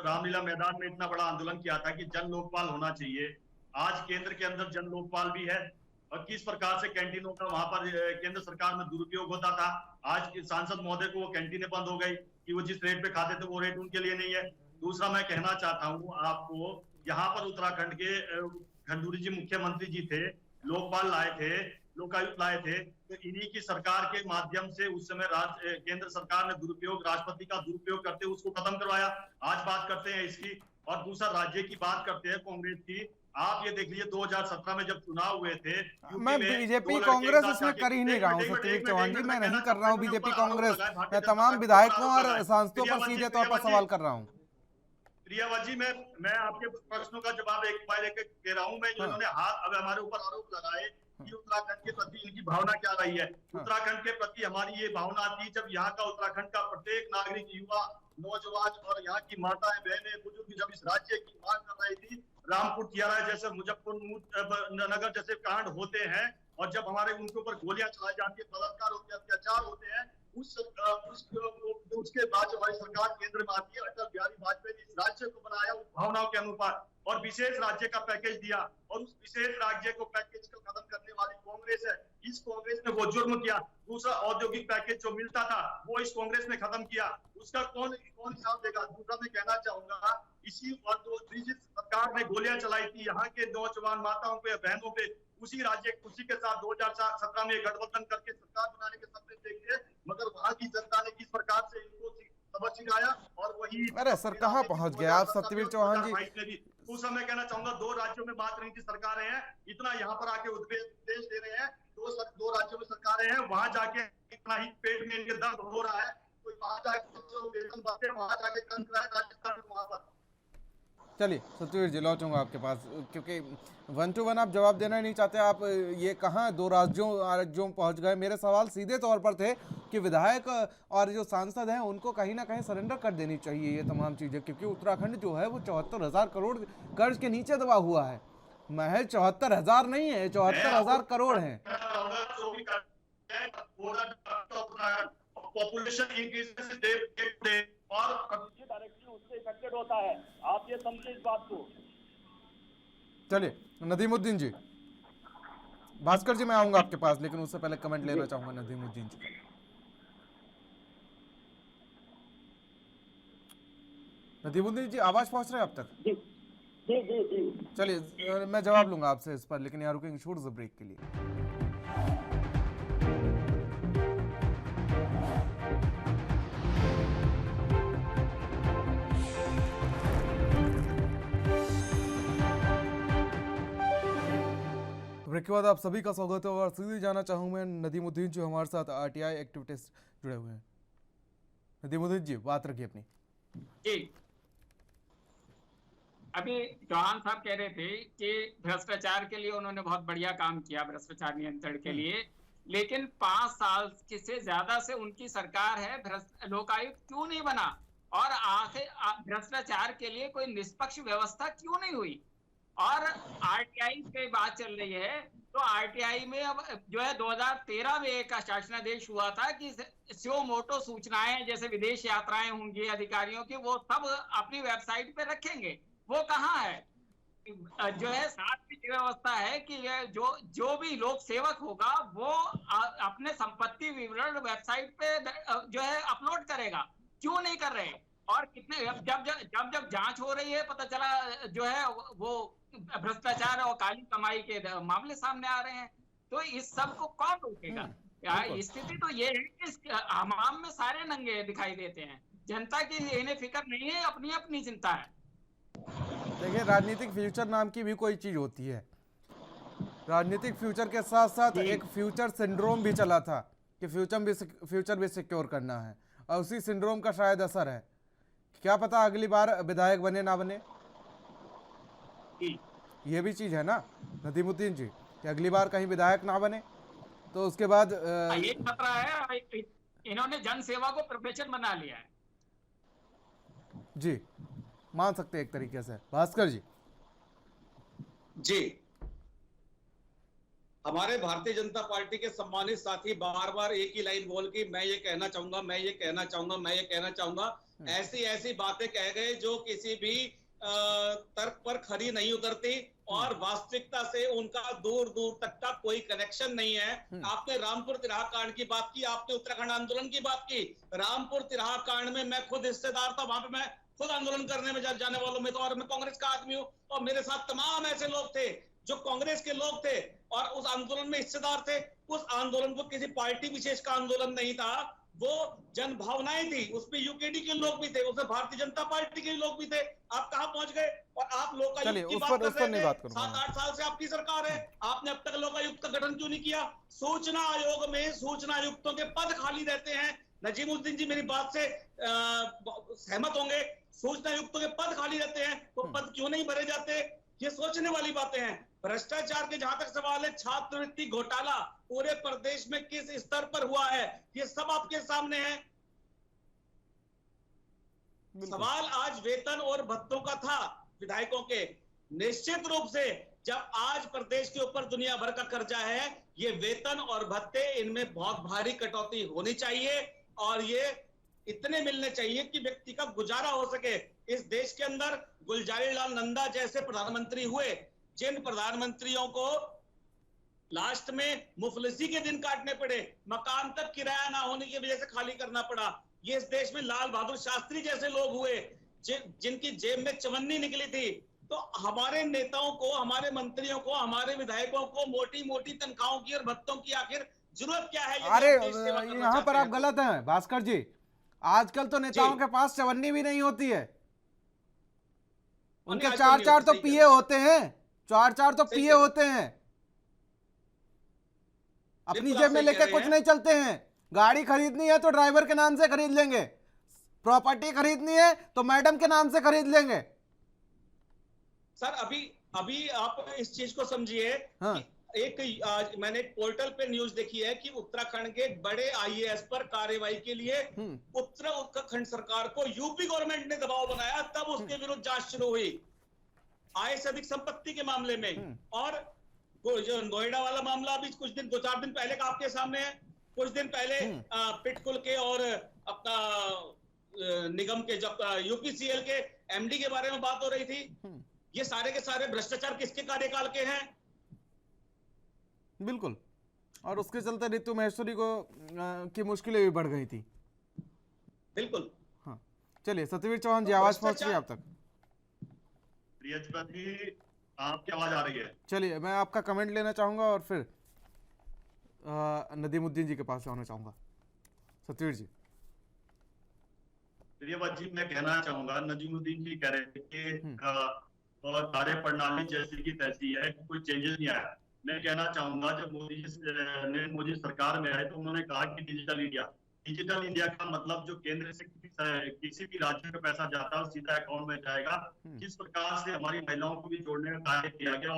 रामलीला मैदान में इतना बड़ा आंदोलन किया था कि जन लोकपाल होना चाहिए। आज केंद्र के अंदर जन लोकपाल भी है, और किस प्रकार से कैंटीनों का वहां पर केंद्र सरकार में दुरुपयोग होता था। आज सांसद महोदय को वो कैंटीनें बंद हो गई कि वो जिस रेट पे खाते थे वो रेट उनके लिए नहीं है। दूसरा मैं कहना चाहता हूँ आपको, यहाँ पर उत्तराखंड के खंडूरी जी मुख्यमंत्री जी थे, लोकपाल लाए थे, लोकायुक्त लाए थे, तो इन्हीं की सरकार के माध्यम से उस समय केंद्र सरकार ने दुरुपयोग, राष्ट्रपति का दुरुपयोग करते हुए उसको खत्म करवाया। आज बात करते हैं इसकी। और दूसरा राज्य की बात करते हैं कांग्रेस की। आप ये देख लीजिए 2017 में जब चुनाव हुए थे, मैं बीजेपी कांग्रेस इसमें कर ही नहीं रहा हूँ सत्यवीर चौहान जी, मैं नहीं कर रहा हूँ बीजेपी कांग्रेस, मैं तमाम विधायकों और सांसदों पर सीधे तौर पर सवाल कर रहा हूँ। प्रियावत जी, मैं आपके प्रश्नों का जवाब एक बार एक दे रहा हूँ। मैं जो इन्होंने हाथ अब हमारे ऊपर आरोप लगाए कि उत्तराखंड के प्रति इनकी भावना क्या रही है। उत्तराखंड के प्रति हमारी ये भावना थी जब यहाँ का उत्तराखंड का प्रत्येक नागरिक, युवा, नौजवान और यहाँ की माताएं, बहनें, बुजुर्ग जब इस राज्य की मांग कर रही थी, रामपुर तियारा जैसे, मुजफ्फरनगर जैसे कांड होते हैं, और जब हमारे उनके ऊपर गोलियां चलाई जाती है, बलात्कार होते हैं, अत्याचार होते हैं, उसके बाद जो हमारी सरकार केंद्र में आती है, अटल बिहारी वाजपेयी ने इस राज्य को बनाया उस भावनाओं के अनुसार और विशेष राज्य का पैकेज दिया, और उस विशेष राज्य को पैकेज को खत्म करने वाली कांग्रेस है। इस कांग्रेस ने वो जुर्म किया। दूसरा औद्योगिक पैकेज जो मिलता था वो इस कांग्रेस ने खत्म किया, उसका कौन हिसाब देगा? दूसरा मैं कहना चाहूंगा, इसी सरकार ने गोलियां चलाई थी यहाँ के नौजवान माताओं पे, बहनों पे, उसी के साथ 2017 में गठबंधन करके सरकार बनाने के सपने देखे, मगर वहां की जनता ने किस प्रकार से इनको सबक सिखाया, और वही अरे सर कहाँ पहुंच गए आप सत्यवीर चौहान जी। उस समय कहना चाहूंगा 2 राज्यों में बात रही थी सरकारें हैं, इतना यहाँ पर आके उपदेश दे रहे हैं। 2 राज्यों में सरकारें हैं, वहां जाके इतना ही पेट में इनके दर्द हो रहा है, तो वहां जाके वेतन बढ़ते हैं, वहां जाके राजस्थान वहां पर चलिए सतवीर जी लौटूंगा आपके पास, क्योंकि 1 to 1 आप जवाब देना ही नहीं चाहते। आप ये कहाँ दो राज्यों पहुंच गए। मेरे सवाल सीधे तौर पर थे कि विधायक और जो सांसद हैं उनको कहीं ना कहीं सरेंडर कर देनी चाहिए ये तमाम चीज़ें, क्योंकि उत्तराखंड जो है वो 74,000 करोड़ कर्ज के नीचे दबा हुआ है। महज 74,000 नहीं है, 74,000 करोड़ है। पॉपुलेशन इंक्रीज और डायरेक्टली उससे इफेक्टेड होता है। आप ये समझे इस बात को। चलिए नदीमुद्दीन जी, भास्कर जी मैं आऊंगा आपके पास, लेकिन उससे पहले कमेंट लेना चाहूंगा नदीमुद्दीन जी। नदीमुद्दीन जी आवाज पहुंच रहा है अब तक? जी जी जी जी। चलिए मैं जवाब लूंगा आपसे इस पर, लेकिन यहाँ रुकेंगे शॉर्ट ब्रेक के लिए। ब्रेक के बाद आप सभी का स्वागत है और सीधे जाना चाहूँ मैं नदीमुद्दीन जो हमारे साथ आरटीआई एक्टिविटीज जुड़े हुए हैं। नदीमुद्दीन जी बात रखिए अपनी। जी, अभी चौहान साहब कह रहे थे कि भ्रष्टाचार के लिए उन्होंने बहुत बढ़िया काम किया, भ्रष्टाचार नियंत्रण के लिए, लेकिन 5 साल से ज्यादा से उनकी सरकार है, लोकायुक्त क्यों नहीं बना और आखिर भ्रष्टाचार के लिए कोई निष्पक्ष व्यवस्था क्यों नहीं हुई? और आरटीआई की बात चल रही है, तो आरटीआई में अब जो है 2013 में एक शासनादेश हुआ था कि स्यो मोटो सूचनाएं जैसे विदेश यात्राएं होंगी अधिकारियों की, वो सब अपनी वेबसाइट पे रखेंगे। वो कहाँ है? जो है साथ की व्यवस्था है कि जो भी लोक सेवक होगा वो अपने संपत्ति विवरण वेबसाइट पे जो है अपलोड करेगा। क्यों नहीं कर रहे? और कितने जब जांच हो रही है पता चला जो है वो भ्रष्टाचार और काली कमाई के मामले सामने आ रहे हैं। तो इस सब को कौन रोकेगा? स्थिति तो ये है कि आवाम में सारे नंगे दिखाई देते हैं, जनता की इन्हें फिक्र नहीं है, अपनी अपनी चिंता है। देखिए राजनीतिक फ्यूचर नाम की भी कोई चीज होती है। राजनीतिक फ्यूचर के साथ साथ एक फ्यूचर सिंड्रोम भी चला था कि फ्यूचर भी सिक्योर करना है, और उसी सिंड्रोम का शायद असर है। क्या पता अगली बार विधायक बने ना बने, ये भी चीज है ना नदीमुद्दीन जी, कि अगली बार कहीं विधायक ना बने तो उसके बाद ये खतरा है। इन्होंने जन सेवा को प्रोफेशन बना लिया है। जी मान सकते हैं एक तरीके से। भास्कर जी। जी, हमारे भारतीय जनता पार्टी के सम्मानित साथी बार बार एक ही लाइन बोल के मैं ये कहना चाहूंगा, मैं ये कहना चाहूंगा, मैं ये कहना चाहूंगा, ऐसी बातें कह गए जो किसी भी तर्क पर खरी नहीं उतरती और वास्तविकता से उनका दूर दूर तक का कोई कनेक्शन नहीं है। आपने रामपुर तिराहा कांड की बात की, आपने उत्तराखंड आंदोलन की बात की। रामपुर तिराहा कांड में मैं खुद हिस्सेदार था, वहां पे मैं खुद आंदोलन करने में जाने वालों में तो, और मैं कांग्रेस का आदमी हूँ और मेरे साथ तमाम ऐसे लोग थे जो कांग्रेस के लोग थे और उस आंदोलन में हिस्सेदार थे। उस आंदोलन को किसी पार्टी विशेष का आंदोलन नहीं था, वो जन भावनाएं थी। उसमें यूकेडी के लोग भी थे, उसमें भारतीय जनता पार्टी के लोग भी थे। आप कहां पहुंच गए? और आप लोकायुक्त की बात कर रहे थे। 7-8 साल से आपकी सरकार है, आपने अब तक लोकायुक्त का गठन क्यों नहीं किया? सूचना आयोग में सूचना आयुक्तों के पद खाली रहते हैं। नजीमुद्दीन जी मेरी बात से सहमत होंगे, सूचना आयुक्तों के पद खाली रहते हैं, तो पद क्यों नहीं भरे जाते? ये सोचने वाली बातें हैं। भ्रष्टाचार के जहां तक सवाल है, छात्रवृत्ति घोटाला पूरे प्रदेश में किस स्तर पर हुआ है, ये सब आपके सामने है। सवाल आज वेतन और भत्तों का था विधायकों के। निश्चित रूप से जब आज प्रदेश के ऊपर दुनिया भर का कर्जा है, ये वेतन और भत्ते इनमें बहुत भारी कटौती होनी चाहिए और ये इतने मिलने चाहिए कि व्यक्ति का गुजारा हो सके। इस देश के अंदर गुलजारीलाल नंदा जैसे प्रधानमंत्री हुए, जिन प्रधानमंत्रियों को लास्ट में मुफलिसी के दिन काटने पड़े, मकान तक किराया ना होने की वजह से खाली करना पड़ा। ये इस देश में लाल बहादुर शास्त्री जैसे लोग हुए जिनकी जेब में चवन्नी निकली थी। तो हमारे नेताओं को, हमारे मंत्रियों को, हमारे विधायकों को मोटी मोटी तनख्वाहों की और भत्तों की आखिर जरूरत क्या है? अरे यहाँ पर आप गलत हैं भास्कर जी। आजकल तो नेताओं के पास चवन्नी भी नहीं होती है, उनके 4-4 तो पीए होते हैं, 4-4 तो पीए होते हैं। अपनी जेब में लेके कुछ नहीं चलते हैं। गाड़ी खरीदनी है तो ड्राइवर के नाम से खरीद लेंगे, प्रॉपर्टी खरीदनी है तो मैडम के नाम से खरीद लेंगे। सर अभी अभी आप इस चीज को समझिए हाँ। कि आज मैंने एक पोर्टल पे न्यूज देखी है कि उत्तराखंड के एक बड़े आईएएस पर कार्रवाई के लिए उत्तराखंड सरकार को यूपी गवर्नमेंट ने दबाव बनाया, तब उसके विरुद्ध जांच शुरू हुई आय से अधिक संपत्ति के मामले में। और वो जो नोएडा वाला मामला अभी कुछ दिन 2-4 दिन पहले का आपके सामने है। कुछ दिन पहले पिटकुल के और अपना निगम के जब यूपीसीएल के एमडी के बारे में बात हो रही थी। ये सारे के सारे भ्रष्टाचार किसके कार्यकाल के हैं? बिल्कुल, और उसके चलते ऋतु महेश्वरी को की मुश्किलें भी बढ़ गई थी। बिल्कुल। हाँ, चलिए सत्यवीर चौहान जी, आवाज पहुंच रही है आप तक? प्रियंका जी, आपकी आवाज आ रही है? चलिए, मैं आपका कमेंट लेना चाहूंगा और फिर नदीमुद्दीन जी के पास आना चाहूंगा। सत्यवीर जी। प्रियवत जी, मैं कहना चाहूंगा, नजीमुद्दीन जी कह रहे थे कि कार्य प्रणाली जैसी की तैसी है, कोई चेंजेस नहीं आया। मैं कहना चाहूंगा, जब मोदी सरकार में आए तो उन्होंने कहा कि डिजिटल इंडिया का मतलब जो केंद्र से किसी भी राज्य का पैसा जाता है सीधा अकाउंट में जाएगा। जिस प्रकार से हमारी महिलाओं को भी जोड़ने का कार्य किया गया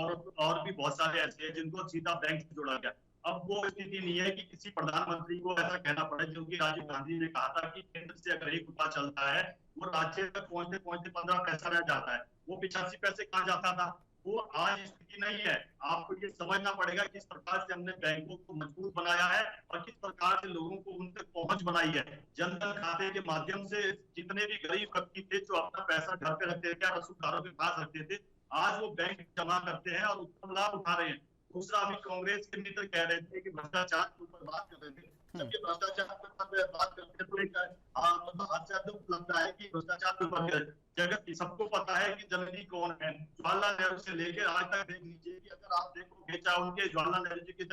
और भी बहुत सारे ऐसे हैं जिनको सीधा बैंक से जोड़ा गया। अब वो स्थिति नहीं है कि किसी प्रधानमंत्री को ऐसा कहना पड़े, क्योंकि राजीव गांधी ने कहा था कि केंद्र से अगर एक रुपया चलता है वो राज्य तक पहुंचते पहुंचते 15 पैसा रह जाता है। वो 85 पैसे कहाँ जाता था? वो आज स्थिति नहीं है। आपको ये समझना पड़ेगा किस प्रकार से हमने बैंकों को मजबूत बनाया है और किस प्रकार से लोगों को उन तक पहुंच बनाई है। जनधन खाते के माध्यम से जितने भी गरीब व्यक्ति थे जो अपना पैसा घर पे रखते थे, रसूखदारों के पास रखते थे, आज वो बैंक जमा करते हैं और उत्तम लाभ उठा रहे हैं। दूसरा, अभी कांग्रेस के मित्र कह रहे थे कि भ्रष्टाचार के ऊपर बात कर रहे थे। जब ये भ्रष्टाचार के ऊपर बात करते हैं तो एक आश्चर्य लगता है कि भ्रष्टाचार के ऊपर जगत की सबको पता है कि जननी कौन है। जवाहरलाल नेहरू से लेकर आज तक देख लीजिए कि अगर आप देखोगे, चाहे उनके जवाहरलाल नेहरू जी के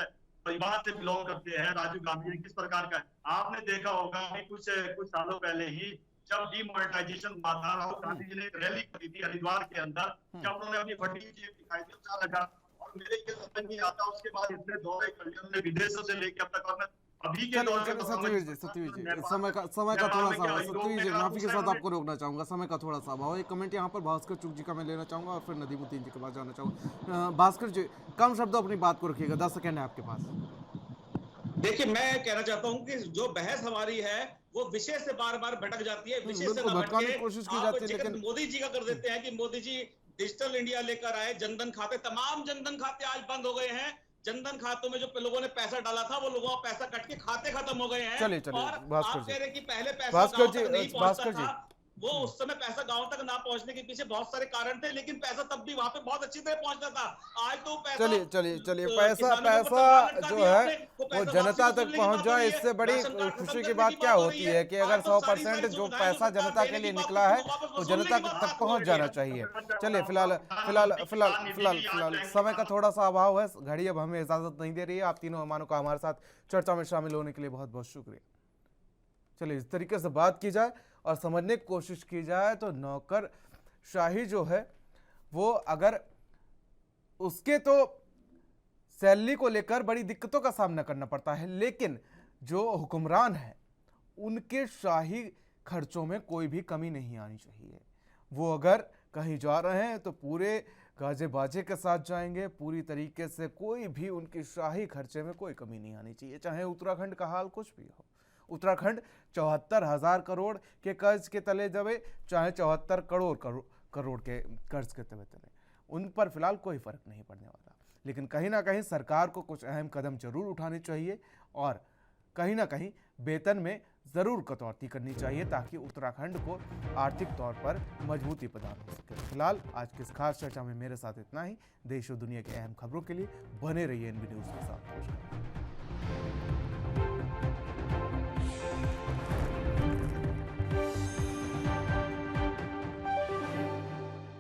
परिवार से बिलोंग करते हैं, राजीव गांधी किस प्रकार का है। आपने देखा होगा कि कुछ सालों पहले ही जब डीमोनेटाइजेशन हुआ था, राहुल गांधी जी ने एक रैली करी थी हरिद्वार के अंदर, जब उन्होंने अपनी बड़ी जेब दिखाई थी, अच्छा लगा। मेरे ये समझ नहीं आता, उसके बाद इतने दौरे कर लिए उन्होंने विदेशों से लेके अब तक। और अभी के दौर में सत्यवीर जी, समय का थोड़ा सा, सत्यवीर जी माफी के साथ आपको रोकना चाहूंगा, समय का थोड़ा सा अभाव। एक कमेंट यहाँ पर भास्कर चुग जी का मैं लेना चाहूंगा और फिर नदीमुद्दीन जी के पास जाना चाहूंगा। भास्कर जी, कम शब्दों अपनी बात को रखिएगा, 10 सेकंड है आपके पास। देखिए, मैं कहना चाहता हूँ कि जो बहस हमारी है वो विषय से बार बार भटक जाती है। विषय से भटकाने की कोशिश की जाती है, लेकिन मोदी जी का कर देते हैं कि मोदी जी डिजिटल इंडिया लेकर आए, जनधन खाते, तमाम जनधन खाते आज बंद हो गए हैं। जनधन खातों में जो लोगों ने पैसा डाला था वो लोगों का पैसा कट के खाते खत्म हो गए हैं। चलिए और आप कह रहे कि पहले पैसा भास्कर गांव तक नहीं जी, पहुंचता था, वो उस समय पैसा गांव तक ना पहुंचने के पीछे बहुत सारे कारण थे, लेकिन पैसा तब भी वहां पे बहुत अच्छी तरह पहुंचता था। आज तो पैसा चलिए पैसा जो है वो जनता तक पहुंच जाए, इससे बड़ी खुशी की बात क्या होती है कि अगर 100% जो पैसा जनता के लिए निकला है वो जनता तक पहुंच जाना चाहिए। चलिए, फिलहाल समय का थोड़ा सा अभाव है, घड़ी अब हमें इजाजत नहीं दे रही है। आप तीनों मेहमानों का हमारे साथ चर्चा में शामिल होने के लिए बहुत बहुत शुक्रिया। चलिए, इस तरीके से बात की जाए और समझने की कोशिश की जाए तो नौकरशाही जो है वो अगर उसके तो सैलरी को लेकर बड़ी दिक्कतों का सामना करना पड़ता है, लेकिन जो हुक्मरान है उनके शाही खर्चों में कोई भी कमी नहीं आनी चाहिए। वो अगर कहीं जा रहे हैं तो पूरे गाजे बाजे के साथ जाएंगे, पूरी तरीके से, कोई भी उनकी शाही खर्चे में कोई कमी नहीं आनी चाहिए, चाहे उत्तराखंड का हाल कुछ भी हो। उत्तराखंड 74,000 करोड़ के कर्ज के तले दबे, चाहे 74 करोड़ के कर्ज के तले, उन पर फिलहाल कोई फर्क नहीं पड़ने वाला। लेकिन कहीं ना कहीं सरकार को कुछ अहम कदम जरूर उठाने चाहिए और कहीं ना कहीं वेतन में जरूर कटौती करनी चाहिए ताकि उत्तराखंड को आर्थिक तौर पर मजबूती प्रदान हो सके। फिलहाल आज की इस खास चर्चा में मेरे साथ इतना ही। देश और दुनिया की अहम खबरों के लिए बने रहिए एनबी न्यूज़ के साथ।